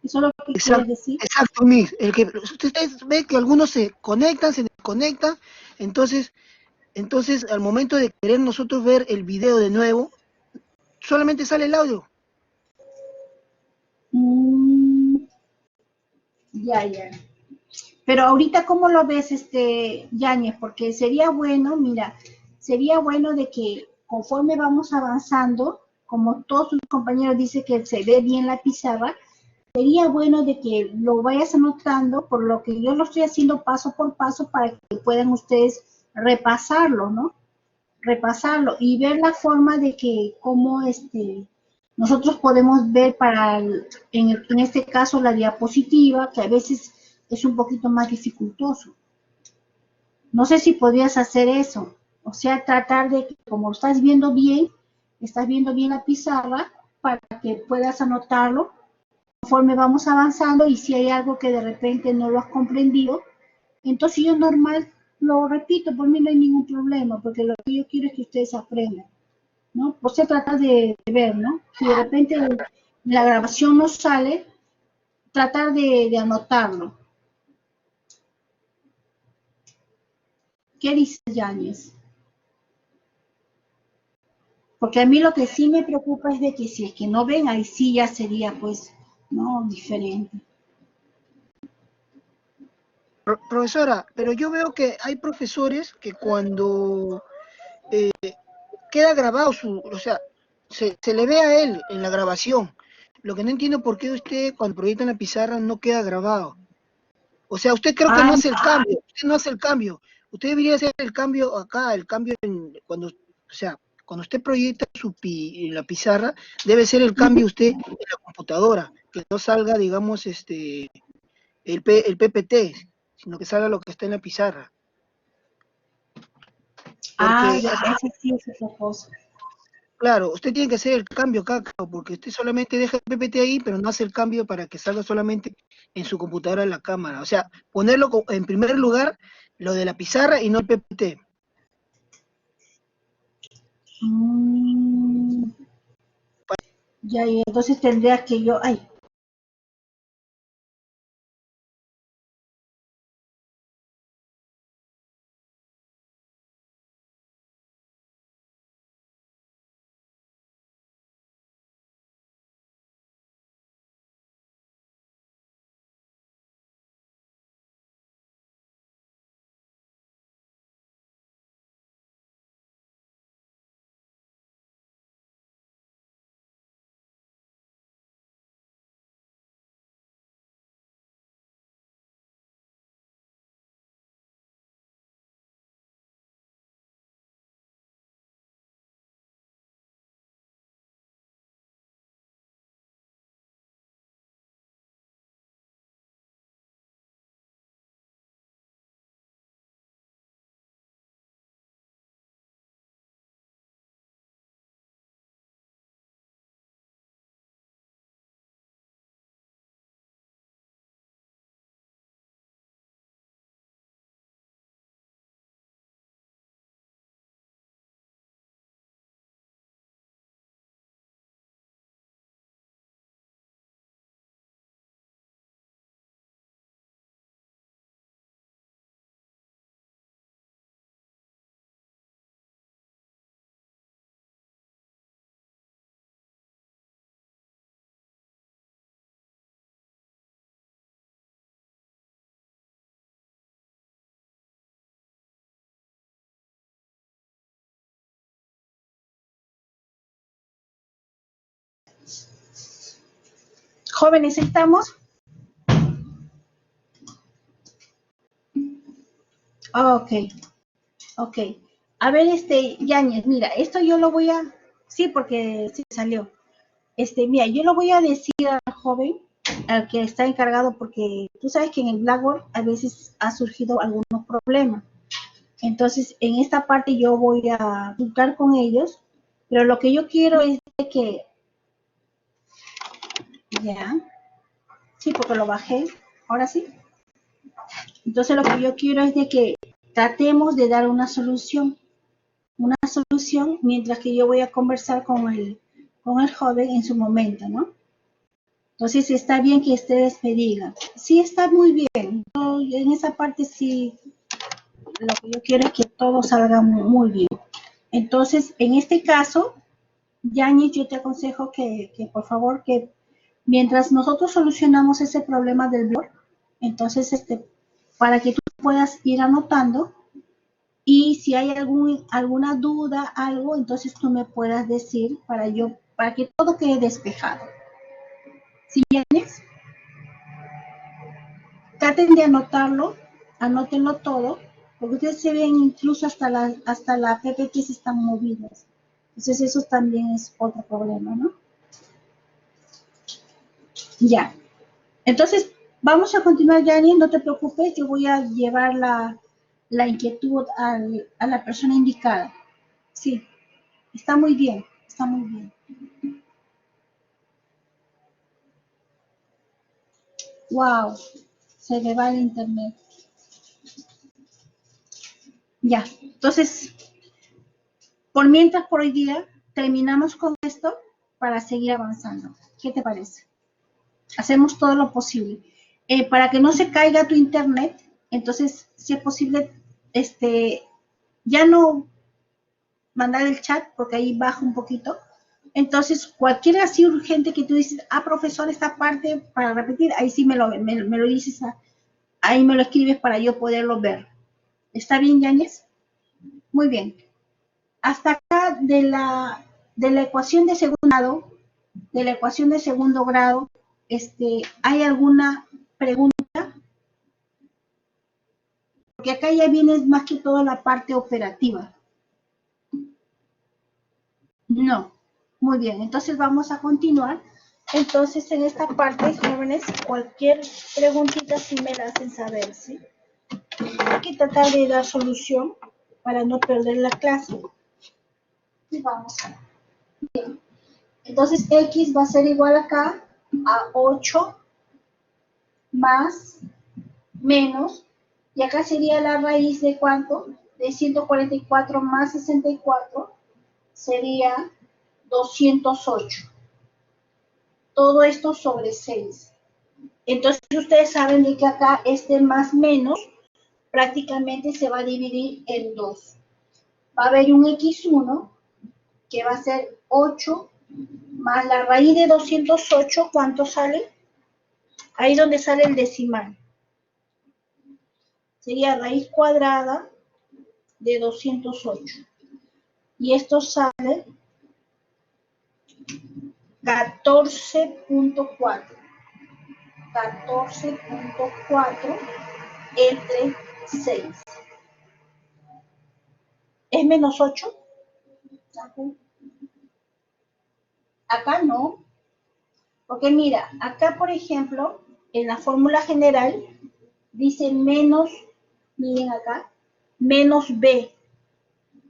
¿Eso es lo que quieres Exacto, decir? exacto, Miss. Ustedes ven que algunos se conectan, se desconectan, entonces, entonces al momento de querer nosotros ver el video de nuevo, solamente sale el audio. Mm, ya, ya. Pero ahorita, ¿cómo lo ves, Yáñez? Porque sería bueno, mira, sería bueno de que conforme vamos avanzando, como todos sus compañeros dicen que se ve bien la pizarra, sería bueno de que lo vayas anotando, por lo que yo lo estoy haciendo paso por paso para que puedan ustedes repasarlo, ¿no? Repasarlo y ver la forma de que cómo nosotros podemos ver en este caso la diapositiva, que a veces es un poquito más dificultoso. No sé si podrías hacer eso, o sea, tratar de que como estás viendo bien la pizarra para que puedas anotarlo conforme vamos avanzando y si hay algo que de repente no lo has comprendido, entonces yo normal lo repito, por mí no hay ningún problema, porque lo que yo quiero es que ustedes aprendan, ¿no? Pues se trata de ver, ¿no? Si de repente la grabación no sale, tratar de anotarlo. ¿Qué dice Yáñez? Porque a mí lo que sí me preocupa es de que si es que no ven, ahí sí ya sería, pues, ¿no? Diferente. Profesora, pero yo veo que hay profesores que cuando queda grabado o sea, se le ve a él en la grabación. Lo que no entiendo por qué usted cuando proyecta en la pizarra no queda grabado. O sea, usted creo que no Ah, hace el cambio, usted no hace el cambio. Usted debería hacer el cambio acá, el cambio cuando, o sea, cuando usted proyecta en la pizarra, debe ser el cambio usted en la computadora, que no salga, digamos, el PPT, sino que salga lo que está en la pizarra. ah, Porque ya, ese sí es otra cosa. claro, usted tiene que hacer el cambio acá, porque usted solamente deja el PPT ahí, pero no hace el cambio para que salga solamente en su computadora en la cámara. O sea, ponerlo en primer lugar lo de la pizarra y no el PPT. Mm, ya, y entonces tendría que yo, ay, Jóvenes, ¿estamos? Ok, ok. A ver, Yáñez, mira, esto yo lo voy a... Sí, porque sí salió. Mira, yo lo voy a decir al joven, al que está encargado, porque tú sabes que en el Blackboard a veces ha surgido algunos problemas. Entonces, en esta parte yo voy a buscar con ellos, pero lo que yo quiero es de que... Ya, sí, porque lo bajé. Ahora sí. Entonces, lo que yo quiero es de que tratemos de dar una solución mientras que yo voy a conversar con el joven en su momento, ¿no? Entonces, está bien que ustedes me digan. Sí, está muy bien. Yo, en esa parte sí, lo que yo quiero es que todo salga muy bien. Entonces, en este caso, Yanis, yo te aconsejo que por favor, que mientras nosotros solucionamos ese problema del blog, entonces, para que tú puedas ir anotando, y si hay alguna duda, algo, entonces tú me puedas decir para que todo quede despejado. ¿Sí, Yanis? Traten de anotarlo, anótenlo todo, porque ustedes se ven incluso hasta la PPT se están movidas. Entonces eso también es otro problema, ¿no? Ya. Entonces, vamos a continuar, Yani, no te preocupes, yo voy a llevar la inquietud a la persona indicada. Sí, está muy bien, está muy bien. Wow, se me va el internet. Ya, entonces, por mientras por hoy día, terminamos con esto para seguir avanzando. ¿Qué te parece? Hacemos todo lo posible. Para que no se caiga tu internet, entonces, si es posible, ya no mandar el chat, porque ahí baja un poquito. Entonces, cualquier así urgente que tú dices, profesor, esta parte para repetir, ahí sí me lo dices, ahí me lo escribes para yo poderlo ver. ¿Está bien, Yáñez? Muy bien. Hasta acá de la ecuación de segundo grado, ¿hay alguna pregunta? Porque acá ya viene más que todo la parte operativa. No. Muy bien, entonces vamos a continuar. Entonces, en esta parte, jóvenes, cualquier preguntita sí me la hacen saber, ¿sí? Hay que tratar de dar solución para no perder la clase. Y vamos a ver. Bien. Entonces, X va a ser igual acá a 8 más menos, y acá sería la raíz de ¿cuánto? De 144 más 64 sería 208. Todo esto sobre 6. Entonces, ustedes saben de que acá más menos prácticamente se va a dividir en 2. Va a haber un X1 que va a ser 8 más la raíz de 208, ¿cuánto sale? Ahí donde sale el decimal. Sería raíz cuadrada de 208. Y esto sale 14.4. 14.4 entre 6. ¿Es menos 8? Acá no. Porque mira, acá por ejemplo, en la fórmula general, dice menos, miren acá, menos b,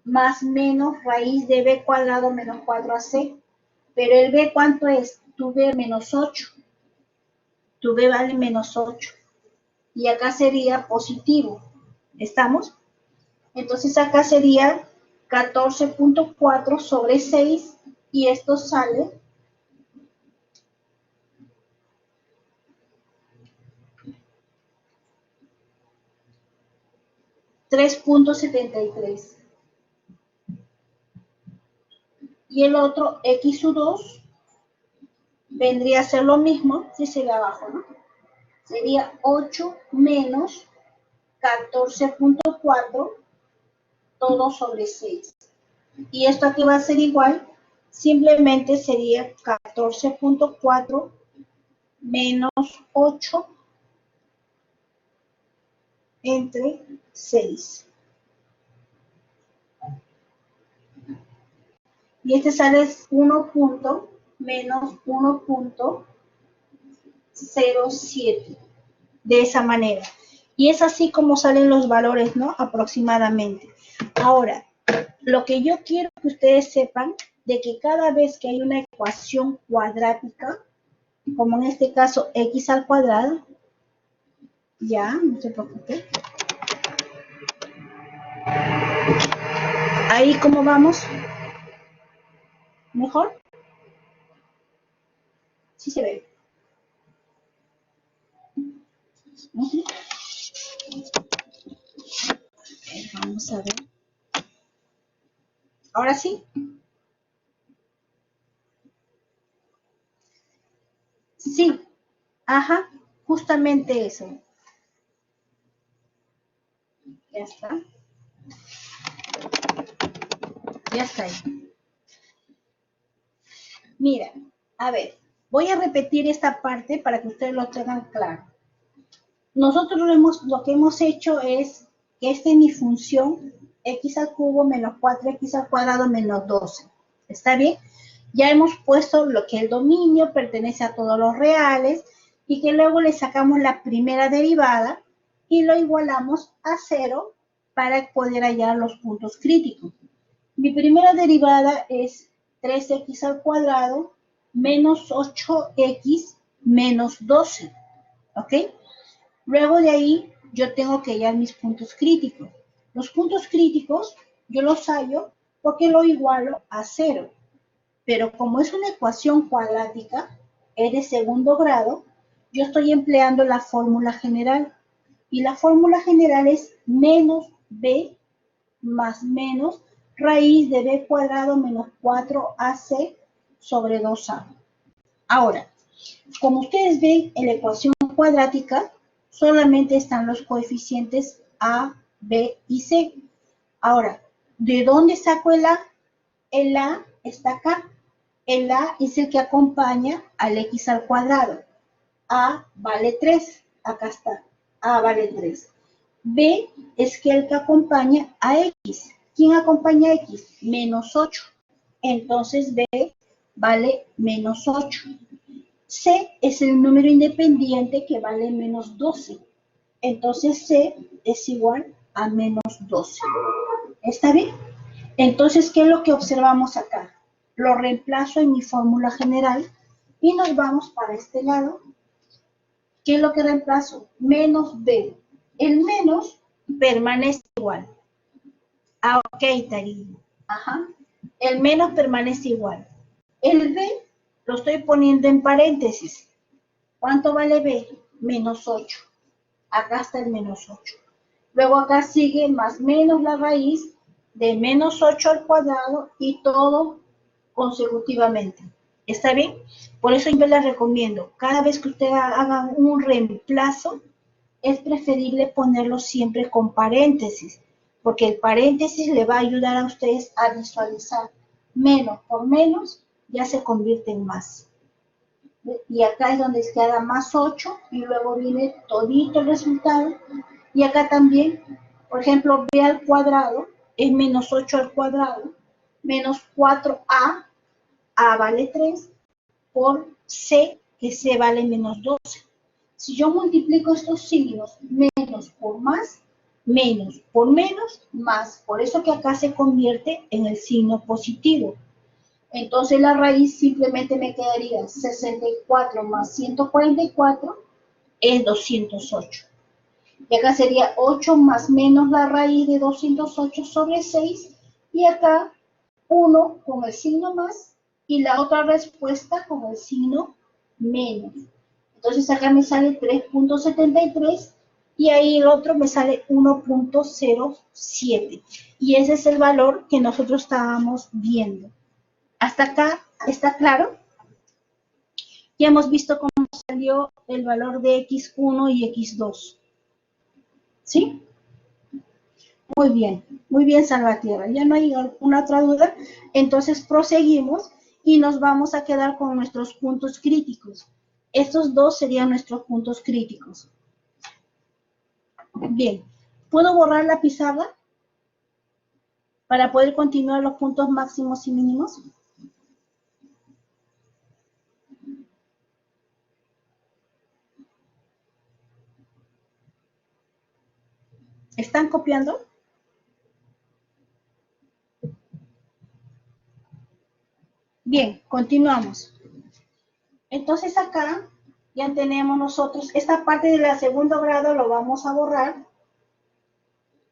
más menos raíz de b cuadrado menos 4ac. Pero el b, ¿cuánto es? Tu b menos 8. Tu b vale menos 8. Y acá sería positivo. ¿Estamos? Entonces acá sería 14.4 sobre 6 y esto sale 3.73. Y el otro X2 vendría a ser lo mismo, si se ve abajo, ¿no? Sería 8 menos 14.4 todo sobre 6. Y esto aquí va a ser igual simplemente sería 14.4 menos 8 entre 6. Y este sale 1 menos 1.07. De esa manera. Y es así como salen los valores, ¿no? Aproximadamente. Ahora, lo que yo quiero que ustedes sepan de que cada vez que hay una ecuación cuadrática, como en este caso x al cuadrado, ya, no se preocupe. Ahí, ¿cómo vamos? ¿Mejor? Sí se ve. Uh-huh. Vamos a ver. Ahora sí. Sí. Ajá. Justamente eso. Ya está. Ya está ahí. Mira, a ver, voy a repetir esta parte para que ustedes lo tengan claro. Nosotros lo que hemos hecho es que esta es mi función x al cubo menos 4x al cuadrado menos 12. ¿Está bien? Ya hemos puesto lo que el dominio pertenece a todos los reales y que luego le sacamos la primera derivada y lo igualamos a 0 para poder hallar los puntos críticos. Mi primera derivada es 3x al cuadrado menos 8x menos 12. ¿Ok? Luego de ahí yo tengo que hallar mis puntos críticos. Los puntos críticos yo los hallo porque lo igualo a 0. Pero como es una ecuación cuadrática, es de segundo grado, yo estoy empleando la fórmula general. Y la fórmula general es menos b más menos raíz de b cuadrado menos 4ac sobre 2a. Ahora, como ustedes ven en la ecuación cuadrática, solamente están los coeficientes a, b y c. Ahora, ¿de dónde saco el a? El a está acá. El a es el que acompaña al x al cuadrado. A vale 3. Acá está. A vale 3. B es el que acompaña a x. ¿Quién acompaña a x? Menos 8. Entonces B vale menos 8. C es el número independiente que vale menos 12. Entonces C es igual a menos 12. ¿Está bien? Entonces, ¿qué es lo que observamos acá? Lo reemplazo en mi fórmula general y nos vamos para este lado. ¿Qué es lo que reemplazo? Menos B. El menos permanece igual. Ah, ok, Tarín. Ajá. El menos permanece igual. El B lo estoy poniendo en paréntesis. ¿Cuánto vale B? Menos 8. Acá está el menos 8. Luego acá sigue más menos la raíz de menos 8 al cuadrado y todo consecutivamente. ¿Está bien? Por eso yo les recomiendo, cada vez que ustedes hagan un reemplazo, es preferible ponerlo siempre con paréntesis, porque el paréntesis le va a ayudar a ustedes a visualizar. Menos por menos ya se convierte en más. Y acá es donde queda más 8 y luego viene todito el resultado. Y acá también, por ejemplo, b al cuadrado es menos 8 al cuadrado, menos 4a, a vale 3, por c, que c vale menos 12. Si yo multiplico estos signos, menos por más, menos por menos, más. Por eso que acá se convierte en el signo positivo. Entonces la raíz simplemente me quedaría 64 más 144 es 208. Y acá sería 8 más menos la raíz de 208 sobre 6. Y acá 1 con el signo más y la otra respuesta con el signo menos. Entonces acá me sale 3.73 y ahí el otro me sale 1.07. Y ese es el valor que nosotros estábamos viendo. ¿Hasta acá está claro? Ya hemos visto cómo salió el valor de x1 y x2. ¿Sí? Muy bien, Salvatierra. ¿Ya no hay alguna otra duda? Entonces proseguimos y nos vamos a quedar con nuestros puntos críticos. Estos dos serían nuestros puntos críticos. Bien, ¿puedo borrar la pizarra para poder continuar los puntos máximos y mínimos? ¿Están copiando? Bien, continuamos. Entonces acá ya tenemos nosotros, esta parte de la segundo grado lo vamos a borrar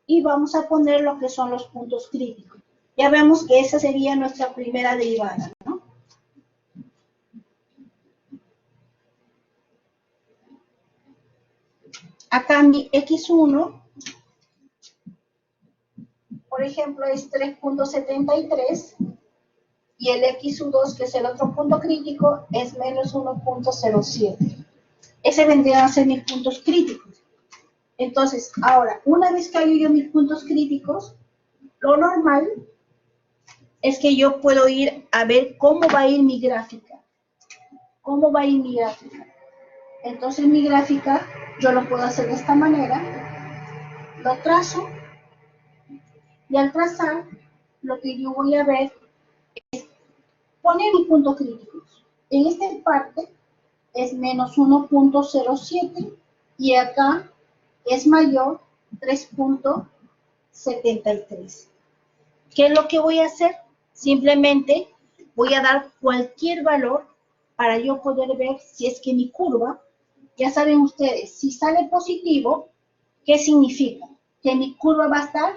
y vamos a poner lo que son los puntos críticos. Ya vemos que esa sería nuestra primera derivada, ¿no? Acá mi x1, por ejemplo, es 3.73 y el x2, que es el otro punto crítico, es menos 1.07. Ese vendrían a ser mis puntos críticos. Entonces, ahora, una vez que hago yo mis puntos críticos, lo normal es que yo puedo ir a ver cómo va a ir mi gráfica. ¿Cómo va a ir mi gráfica? Entonces, mi gráfica yo lo puedo hacer de esta manera. Lo trazo y al trazar, lo que yo voy a ver es poner mis puntos críticos. En esta parte es menos 1.07 y acá es mayor 3.73. ¿Qué es lo que voy a hacer? Simplemente voy a dar cualquier valor para yo poder ver si es que mi curva, ya saben ustedes, si sale positivo, ¿qué significa? Que mi curva va a estar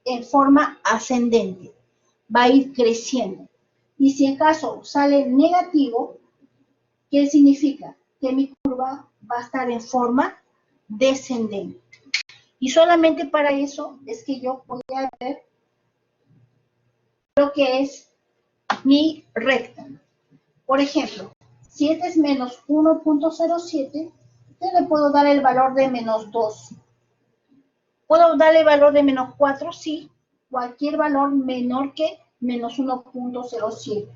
en forma ascendente, va a ir creciendo. Y si en caso sale negativo, ¿qué significa? Que mi curva va a estar en forma descendente. Y solamente para eso es que yo voy a ver lo que es mi recta. Por ejemplo, si este es menos 1.07, yo le puedo dar el valor de menos 2. ¿Puedo darle el valor de menos 4? Sí, cualquier valor menor que menos 1.07.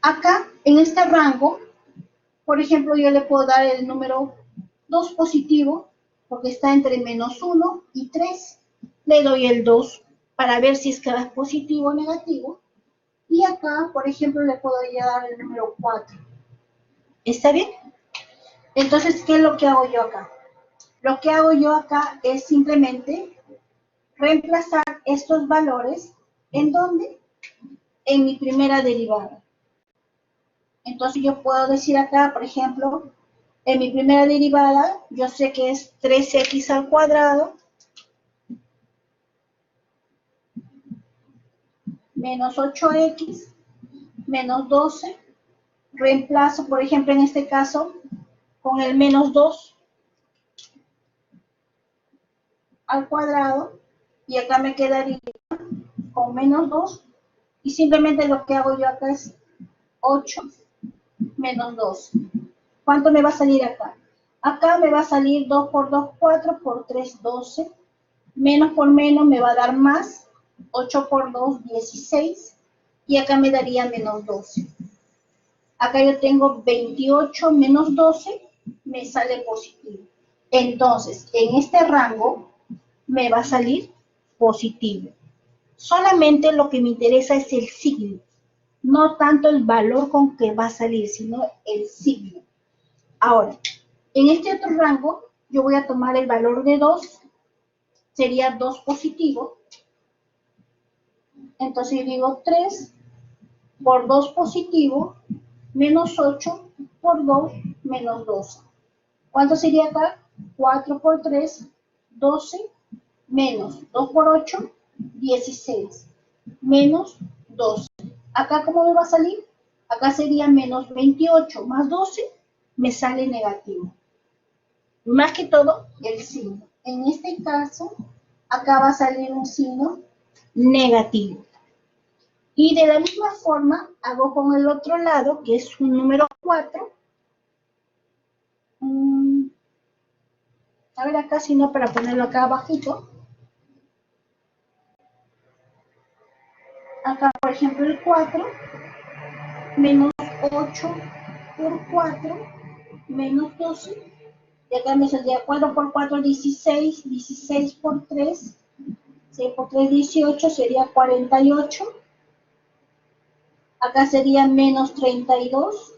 Acá, en este rango, por ejemplo, yo le puedo dar el número 2 positivo, porque está entre menos 1 y 3. Le doy el 2 para ver si es que es positivo o negativo. Y acá, por ejemplo, le puedo dar el número 4. ¿Está bien? Entonces, ¿qué es lo que hago yo acá? Lo que hago yo acá es simplemente reemplazar estos valores. ¿En dónde? En mi primera derivada. Entonces yo puedo decir acá, por ejemplo, en mi primera derivada, yo sé que es 3x al cuadrado menos 8x menos 12. Reemplazo, por ejemplo, en este caso, con el menos 2 al cuadrado, y acá me quedaría con menos 2, y simplemente lo que hago yo acá es 8 menos 2. ¿Cuánto me va a salir acá? Acá me va a salir 2 por 2, 4, por 3, 12. Menos por menos me va a dar más. 8 por 2, 16. Y acá me daría menos 12. Acá yo tengo 28 menos 12, me sale positivo. Entonces, en este rango me va a salir positivo. Solamente lo que me interesa es el signo. No tanto el valor con que va a salir, sino el signo. Ahora, en este otro rango, yo voy a tomar el valor de 2, sería 2 positivo. Entonces yo digo 3 por 2 positivo, menos 8 por 2, menos 12. ¿Cuánto sería acá? 4 por 3, 12, menos 2 por 8, 16, menos 12. ¿Acá cómo me va a salir? Acá sería menos 28 más 12, me sale negativo. Más que todo, el signo. En este caso, acá va a salir un signo negativo. Y de la misma forma, hago con el otro lado, que es un número 4. A ver acá, si no, para ponerlo acá abajito. Acá, por ejemplo, el 4. menos 8 por 4, menos 12. Y acá me saldría 4 por 4, 16, 16 por 3, 6 por 3, 18, sería 48. Acá sería menos 32,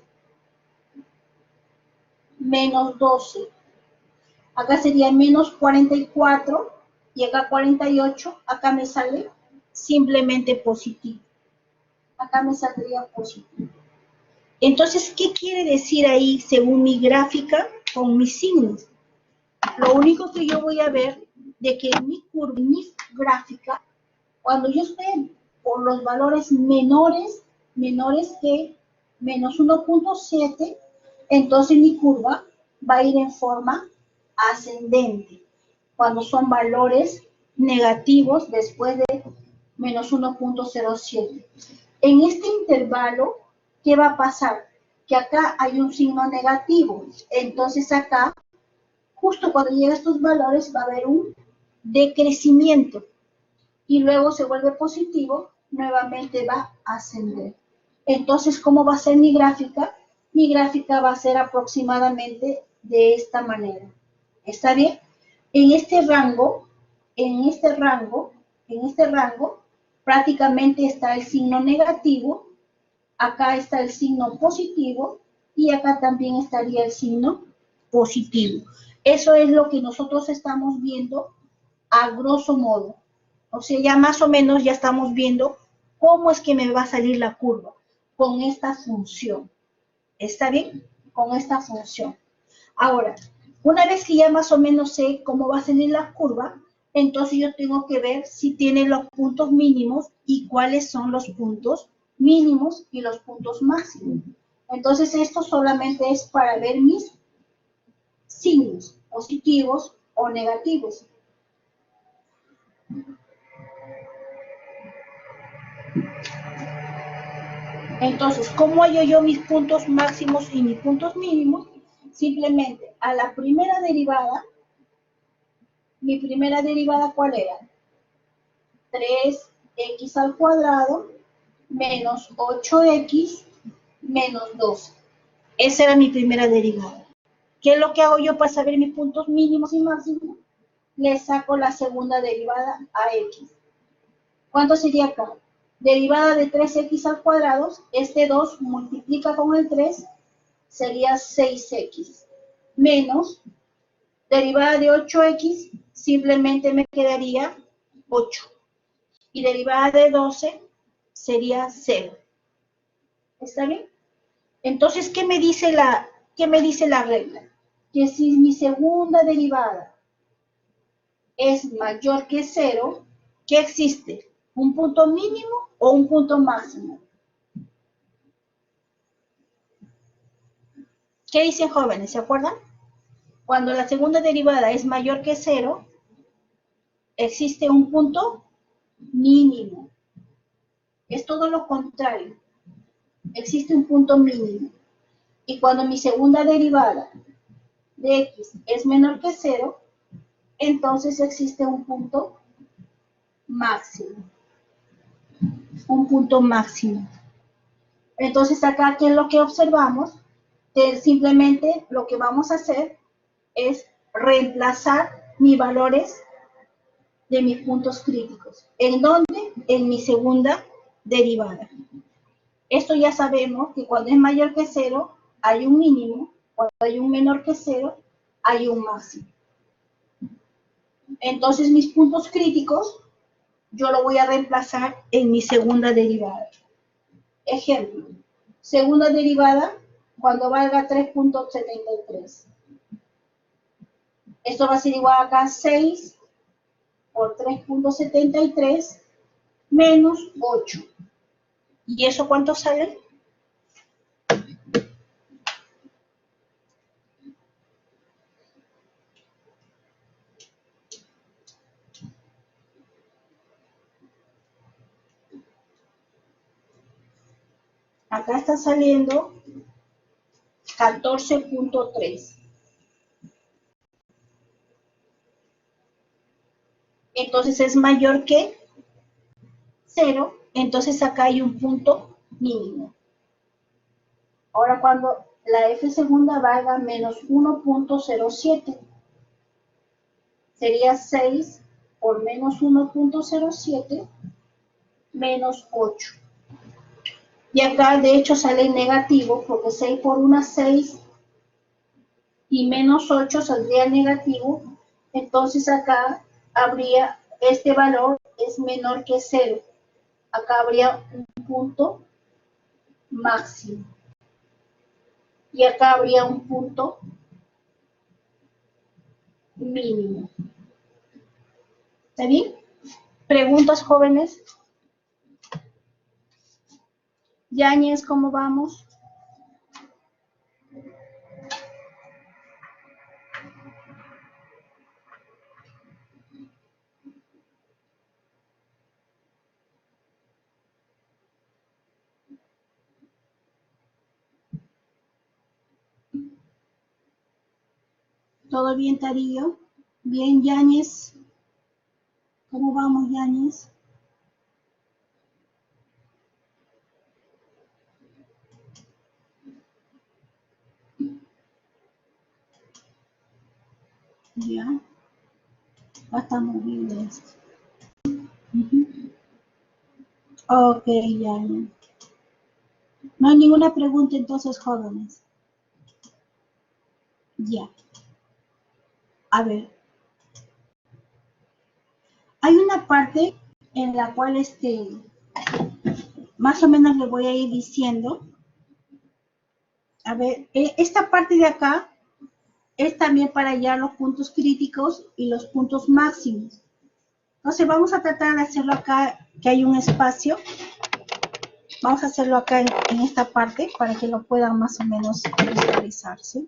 menos 12. Acá sería menos 44 y acá 48. Acá me sale simplemente positivo. Acá me saldría positivo. Entonces, ¿qué quiere decir ahí según mi gráfica con mis signos? Lo único que yo voy a ver de que en mi curva, en mi gráfica, cuando yo esté por los valores menores que menos 1.7, entonces mi curva va a ir en forma ascendente. Cuando son valores negativos después de menos 1.07. En este intervalo, ¿qué va a pasar? Que acá hay un signo negativo. Entonces acá, justo cuando lleguen estos valores, va a haber un decrecimiento. Y luego se vuelve positivo, nuevamente va a ascender. Entonces, ¿cómo va a ser mi gráfica? Mi gráfica va a ser aproximadamente de esta manera. ¿Está bien? En este rango, prácticamente está el signo negativo, acá está el signo positivo y acá también estaría el signo positivo. Eso es lo que nosotros estamos viendo a grosso modo. O sea, ya más o menos ya estamos viendo cómo es que me va a salir la curva con esta función. ¿Está bien? Con esta función. Ahora, una vez que ya más o menos sé cómo va a salir la curva, entonces yo tengo que ver si tiene los puntos mínimos y cuáles son los puntos mínimos y los puntos máximos. Entonces esto solamente es para ver mis signos positivos o negativos. Entonces, ¿cómo hallo yo mis puntos máximos y mis puntos mínimos? Simplemente a la primera derivada, mi primera derivada, ¿cuál era? 3x al cuadrado menos 8x menos 12. Esa era mi primera derivada. ¿Qué es lo que hago yo para saber mis puntos mínimos y máximos? Le saco la segunda derivada a x. ¿Cuánto sería acá? Derivada de 3x al cuadrado, este 2 multiplica con el 3, sería 6x, menos derivada de 8x, simplemente me quedaría 8. Y derivada de 12 sería 0. ¿Está bien? Entonces, ¿qué me dice la regla? Que si mi segunda derivada es mayor que 0, ¿qué existe? ¿Un punto mínimo o un punto máximo? ¿Qué dicen jóvenes? ¿Se acuerdan? Cuando la segunda derivada es mayor que 0, existe un punto mínimo. Es todo lo contrario. Existe un punto mínimo. Y cuando mi segunda derivada de x es menor que 0, entonces existe un punto máximo. Un punto máximo. Entonces acá, ¿qué es lo que observamos? Que simplemente lo que vamos a hacer es reemplazar mis valores de mis puntos críticos. ¿En dónde? En mi segunda derivada. Esto ya sabemos que cuando es mayor que 0 hay un mínimo, cuando hay un menor que 0 hay un máximo. Entonces mis puntos críticos yo lo voy a reemplazar en mi segunda derivada. Ejemplo, segunda derivada cuando valga 3.73. Esto va a ser igual acá a 6 por 3.73 menos 8. ¿Y eso cuánto sale? Acá está saliendo 14.3. Entonces es mayor que 0, entonces acá hay un punto mínimo. Ahora cuando la f segunda valga menos 1.07, sería 6 por menos 1.07 menos 8. Y acá de hecho sale negativo porque 6 por 1 es 6 y menos 8 saldría negativo. Entonces acá habría, este valor es menor que 0. Acá habría un punto máximo. Y acá habría un punto mínimo. ¿Está bien? ¿Preguntas, jóvenes? Yáñez, ¿cómo vamos? ¿Todo bien, Tarillo? Bien, Yáñez. ¿Cómo vamos, Yáñez? Ya. Estamos bien de esto. Ok, Yáñez. No hay ninguna pregunta entonces, jóvenes. Ya. A ver. Hay una parte en la cual más o menos le voy a ir diciendo. A ver, esta parte de acá es también para hallar los puntos críticos y los puntos máximos. Entonces vamos a tratar de hacerlo acá, que hay un espacio. Vamos a hacerlo acá en esta parte para que lo puedan más o menos visualizarse.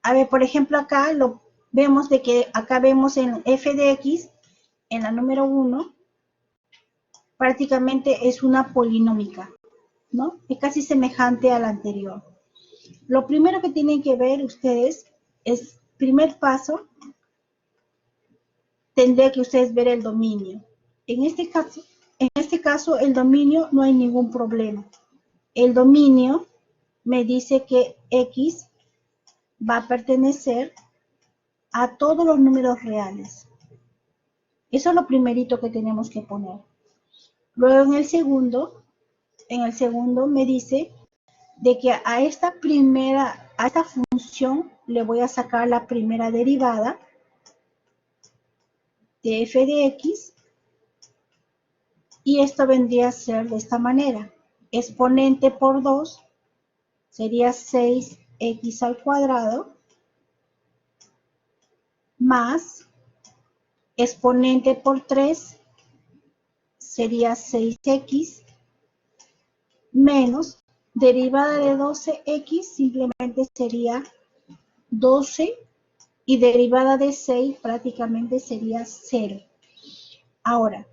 A ver, por ejemplo, acá lo vemos de que acá vemos en f de x, en la número 1, prácticamente es una polinómica, ¿no? Es casi semejante a la anterior. Lo primero que tienen que ver ustedes es, primer paso, tendría que ustedes ver el dominio. En este caso, el dominio no hay ningún problema. El dominio me dice que x va a pertenecer a todos los números reales. Eso es lo primerito que tenemos que poner. Luego en el segundo me dice de que a esta función le voy a sacar la primera derivada de f de x, y esto vendría a ser de esta manera. Exponente por 2 sería 6x al cuadrado más exponente por 3 sería 6x menos derivada de 12x simplemente sería 12 y derivada de 6 prácticamente sería 0. Ahora,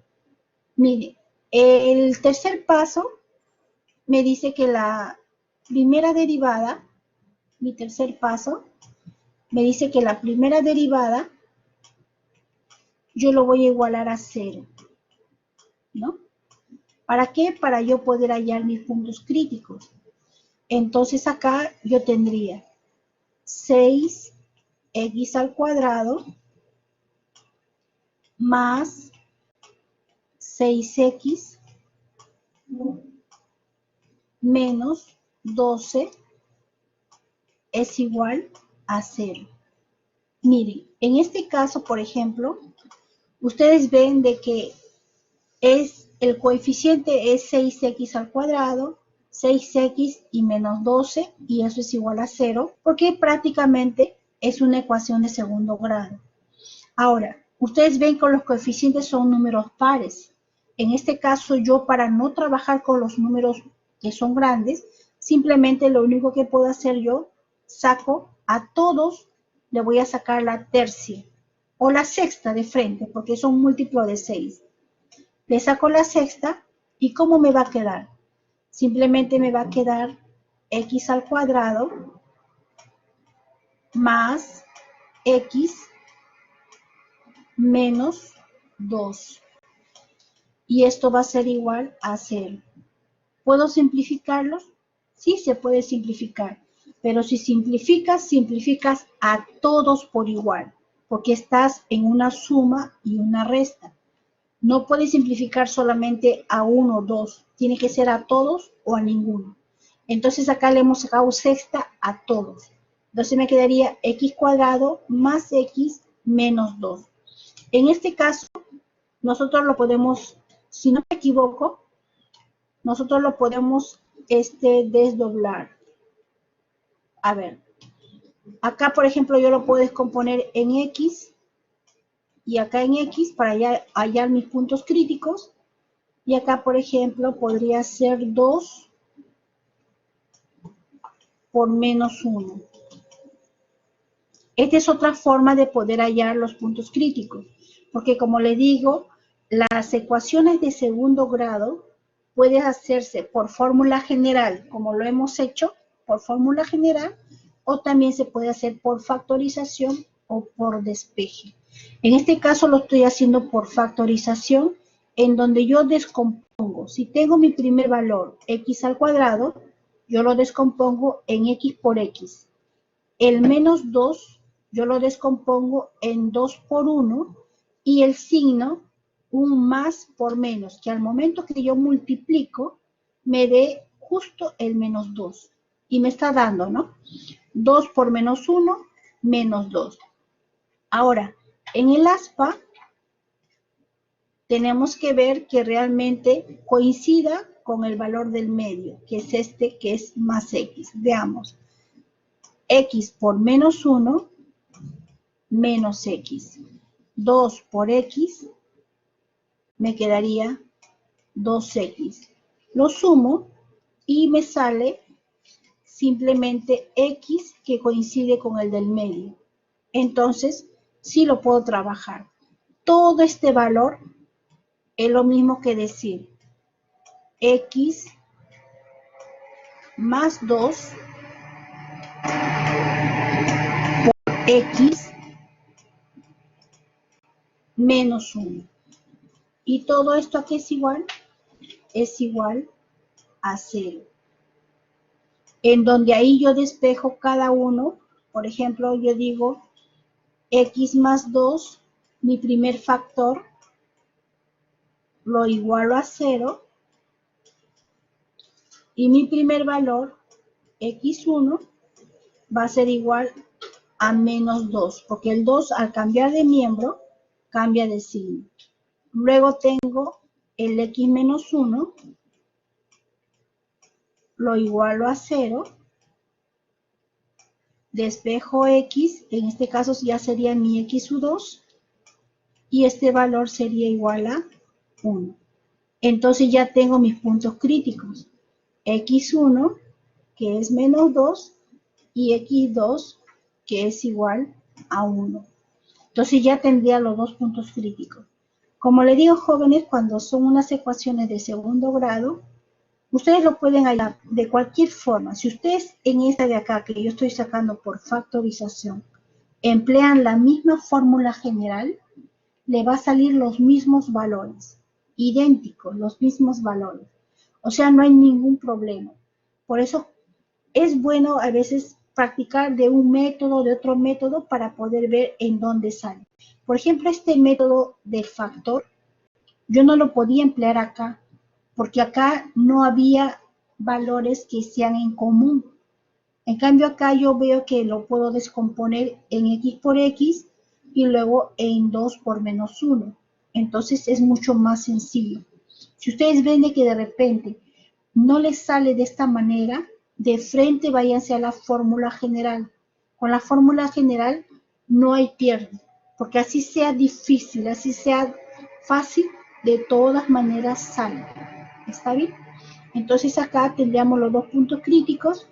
mire, el tercer paso me dice que la primera derivada, mi tercer paso, me dice que la primera derivada yo lo voy a igualar a 0, ¿no? ¿Para qué? Para yo poder hallar mis puntos críticos. Entonces acá yo tendría 6x al cuadrado más 6x menos 12 es igual a 0. Miren, en este caso, por ejemplo, ustedes ven de que el coeficiente es 6x al cuadrado, 6x y menos 12, y eso es igual a 0, porque prácticamente es una ecuación de segundo grado. Ahora, ustedes ven que los coeficientes son números pares. En este caso, yo para no trabajar con los números que son grandes, simplemente lo único que puedo hacer yo, saco a todos, le voy a sacar la tercia o la sexta de frente, porque son múltiplos de 6. Le saco la sexta, ¿y cómo me va a quedar? Simplemente me va a quedar x al cuadrado más x menos 2. Y esto va a ser igual a 0. ¿Puedo simplificarlos? Sí, se puede simplificar. Pero si simplificas, simplificas a todos por igual, porque estás en una suma y una resta. No puedes simplificar solamente a uno o dos, tiene que ser a todos o a ninguno. Entonces acá le hemos sacado sexta a todos. Entonces me quedaría x cuadrado más x menos 2. En este caso, nosotros lo podemos, si no me equivoco, nosotros lo podemos desdoblar. A ver, acá por ejemplo yo lo puedo descomponer en x y acá en x para hallar mis puntos críticos. Y acá, por ejemplo, podría ser 2 por menos 1. Esta es otra forma de poder hallar los puntos críticos, porque como les digo, las ecuaciones de segundo grado pueden hacerse por fórmula general, como lo hemos hecho, por fórmula general, o también se puede hacer por factorización o por despeje. En este caso lo estoy haciendo por factorización, en donde yo descompongo. Si tengo mi primer valor, x al cuadrado, yo lo descompongo en x por x. El menos 2 yo lo descompongo en 2 por 1 y el signo un más por menos, que al momento que yo multiplico me dé justo el menos 2. Y me está dando, ¿no? 2 por menos 1, menos 2. Ahora, en el aspa tenemos que ver que realmente coincida con el valor del medio, que es este, que es más x. Veamos. X por menos 1 menos x. 2 por x me quedaría 2x. Lo sumo y me sale simplemente x que coincide con el del medio. Entonces, sí lo puedo trabajar. Todo este valor es lo mismo que decir x más 2 por x menos 1. Y todo esto aquí es igual a 0. En donde ahí yo despejo cada uno. Por ejemplo, yo digo x más 2, mi primer factor, lo igualo a 0. Y mi primer valor, x1, va a ser igual a menos 2, porque el 2 al cambiar de miembro, cambia de signo. Luego tengo el x menos 1, lo igualo a 0. Despejo x, en este caso ya sería mi x2, y este valor sería igual a 1. Entonces ya tengo mis puntos críticos. x1, que es menos 2, y x2, que es igual a 1. Entonces ya tendría los dos puntos críticos. Como le digo, jóvenes, cuando son unas ecuaciones de segundo grado, ustedes lo pueden hallar de cualquier forma. Si ustedes en esta de acá, que yo estoy sacando por factorización, emplean la misma fórmula general, le va a salir los mismos valores, idénticos, los mismos valores. O sea, no hay ningún problema. Por eso es bueno a veces practicar de un método, de otro método, para poder ver en dónde sale. Por ejemplo, este método del factor, yo no lo podía emplear acá, porque acá no había valores que sean en común. En cambio acá yo veo que lo puedo descomponer en x por x y luego en 2 por menos 1. Entonces es mucho más sencillo. Si ustedes ven de que de repente no les sale de esta manera, de frente váyanse a la fórmula general. Con la fórmula general no hay pierde, porque así sea difícil, así sea fácil, de todas maneras sale. ¿Está bien? Entonces acá tendríamos los dos puntos críticos.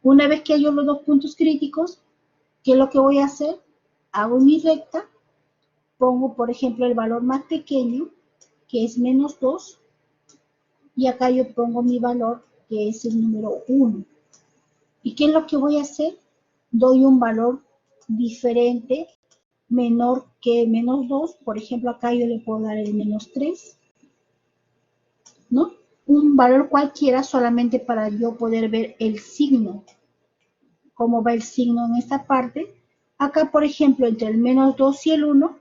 Una vez que hallo los dos puntos críticos, ¿qué es lo que voy a hacer? Hago mi recta, pongo por ejemplo el valor más pequeño, que es menos 2, y acá yo pongo mi valor, que es el número 1. ¿Y qué es lo que voy a hacer? Doy un valor diferente, menor que menos 2. Por ejemplo, acá yo le puedo dar el menos 3, ¿no? un valor cualquiera solamente para yo poder ver el signo. Cómo va el signo en esta parte. Acá, por ejemplo, entre el menos 2 y el 1,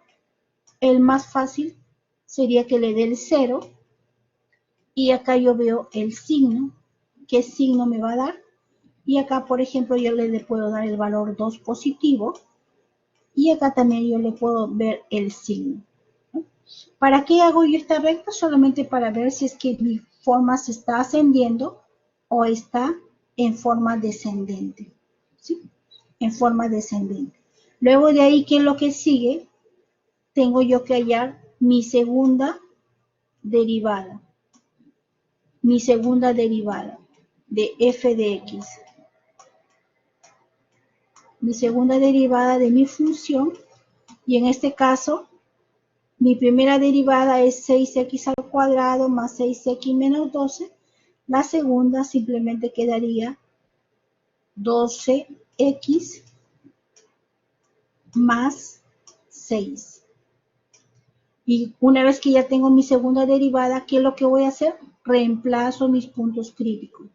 el más fácil sería que le dé el 0. Y acá yo veo el signo. ¿Qué signo me va a dar? Y acá, por ejemplo, yo le puedo dar el valor 2 positivo. Y acá también yo le puedo ver el signo. ¿Para qué hago yo esta recta? Solamente para ver si es que mi forma se está ascendiendo o está en forma descendente. ¿Sí? En forma descendente. Luego de ahí, ¿qué es lo que sigue? Tengo yo que hallar mi segunda derivada. Mi segunda derivada de f de x. Mi segunda derivada de mi función. Y en este caso, mi primera derivada es 6x al cuadrado más 6x menos 12. La segunda simplemente quedaría 12x más 6. Y una vez que ya tengo mi segunda derivada, ¿qué es lo que voy a hacer? Reemplazo mis puntos críticos.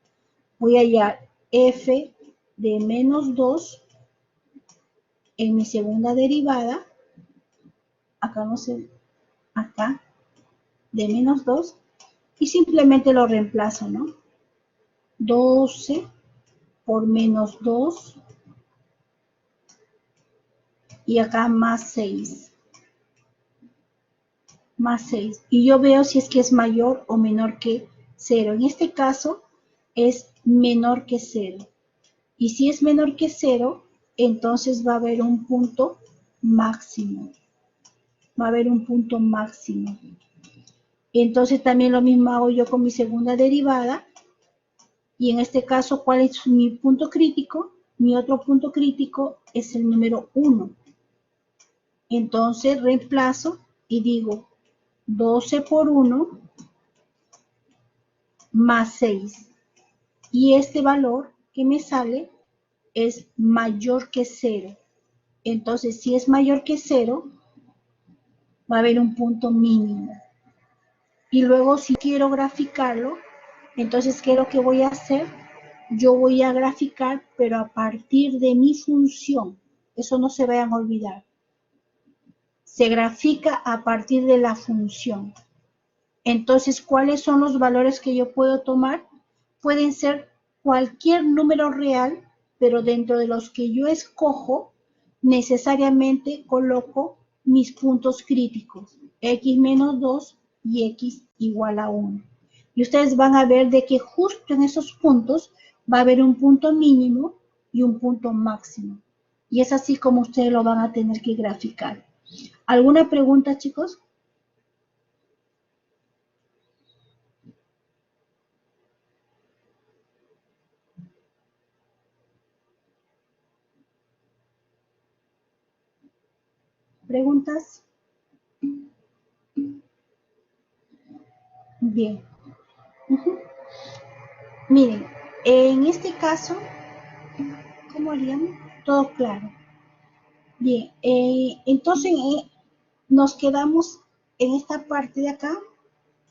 Voy a hallar f de menos 2 en mi segunda derivada. Acá no sé, acá, de menos 2. Y simplemente lo reemplazo, ¿no? 12 por menos 2 y acá más 6. Más 6. Y yo veo si es que es mayor o menor que 0. En este caso es menor que 0. Y si es menor que 0, entonces va a haber un punto máximo. Va a haber un punto máximo. Entonces también lo mismo hago yo con mi segunda derivada. Y en este caso, ¿cuál es mi punto crítico? Mi otro punto crítico es el número 1. Entonces reemplazo y digo 12 por 1 más 6. Y este valor que me sale es mayor que 0. Entonces, si es mayor que 0, va a haber un punto mínimo. Y luego, si quiero graficarlo, entonces, ¿qué es lo que voy a hacer? Yo voy a graficar, pero a partir de mi función. Eso no se vayan a olvidar. Se grafica a partir de la función. Entonces, ¿cuáles son los valores que yo puedo tomar? Pueden ser cualquier número real, pero dentro de los que yo escojo, necesariamente coloco mis puntos críticos, x menos 2 y x igual a 1. Y ustedes van a ver de que justo en esos puntos va a haber un punto mínimo y un punto máximo. Y es así como ustedes lo van a tener que graficar. ¿Alguna pregunta, chicos? ¿Preguntas? Bien. Miren, en este caso, ¿cómo haríamos? Todo claro. Bien, entonces nos quedamos en esta parte de acá,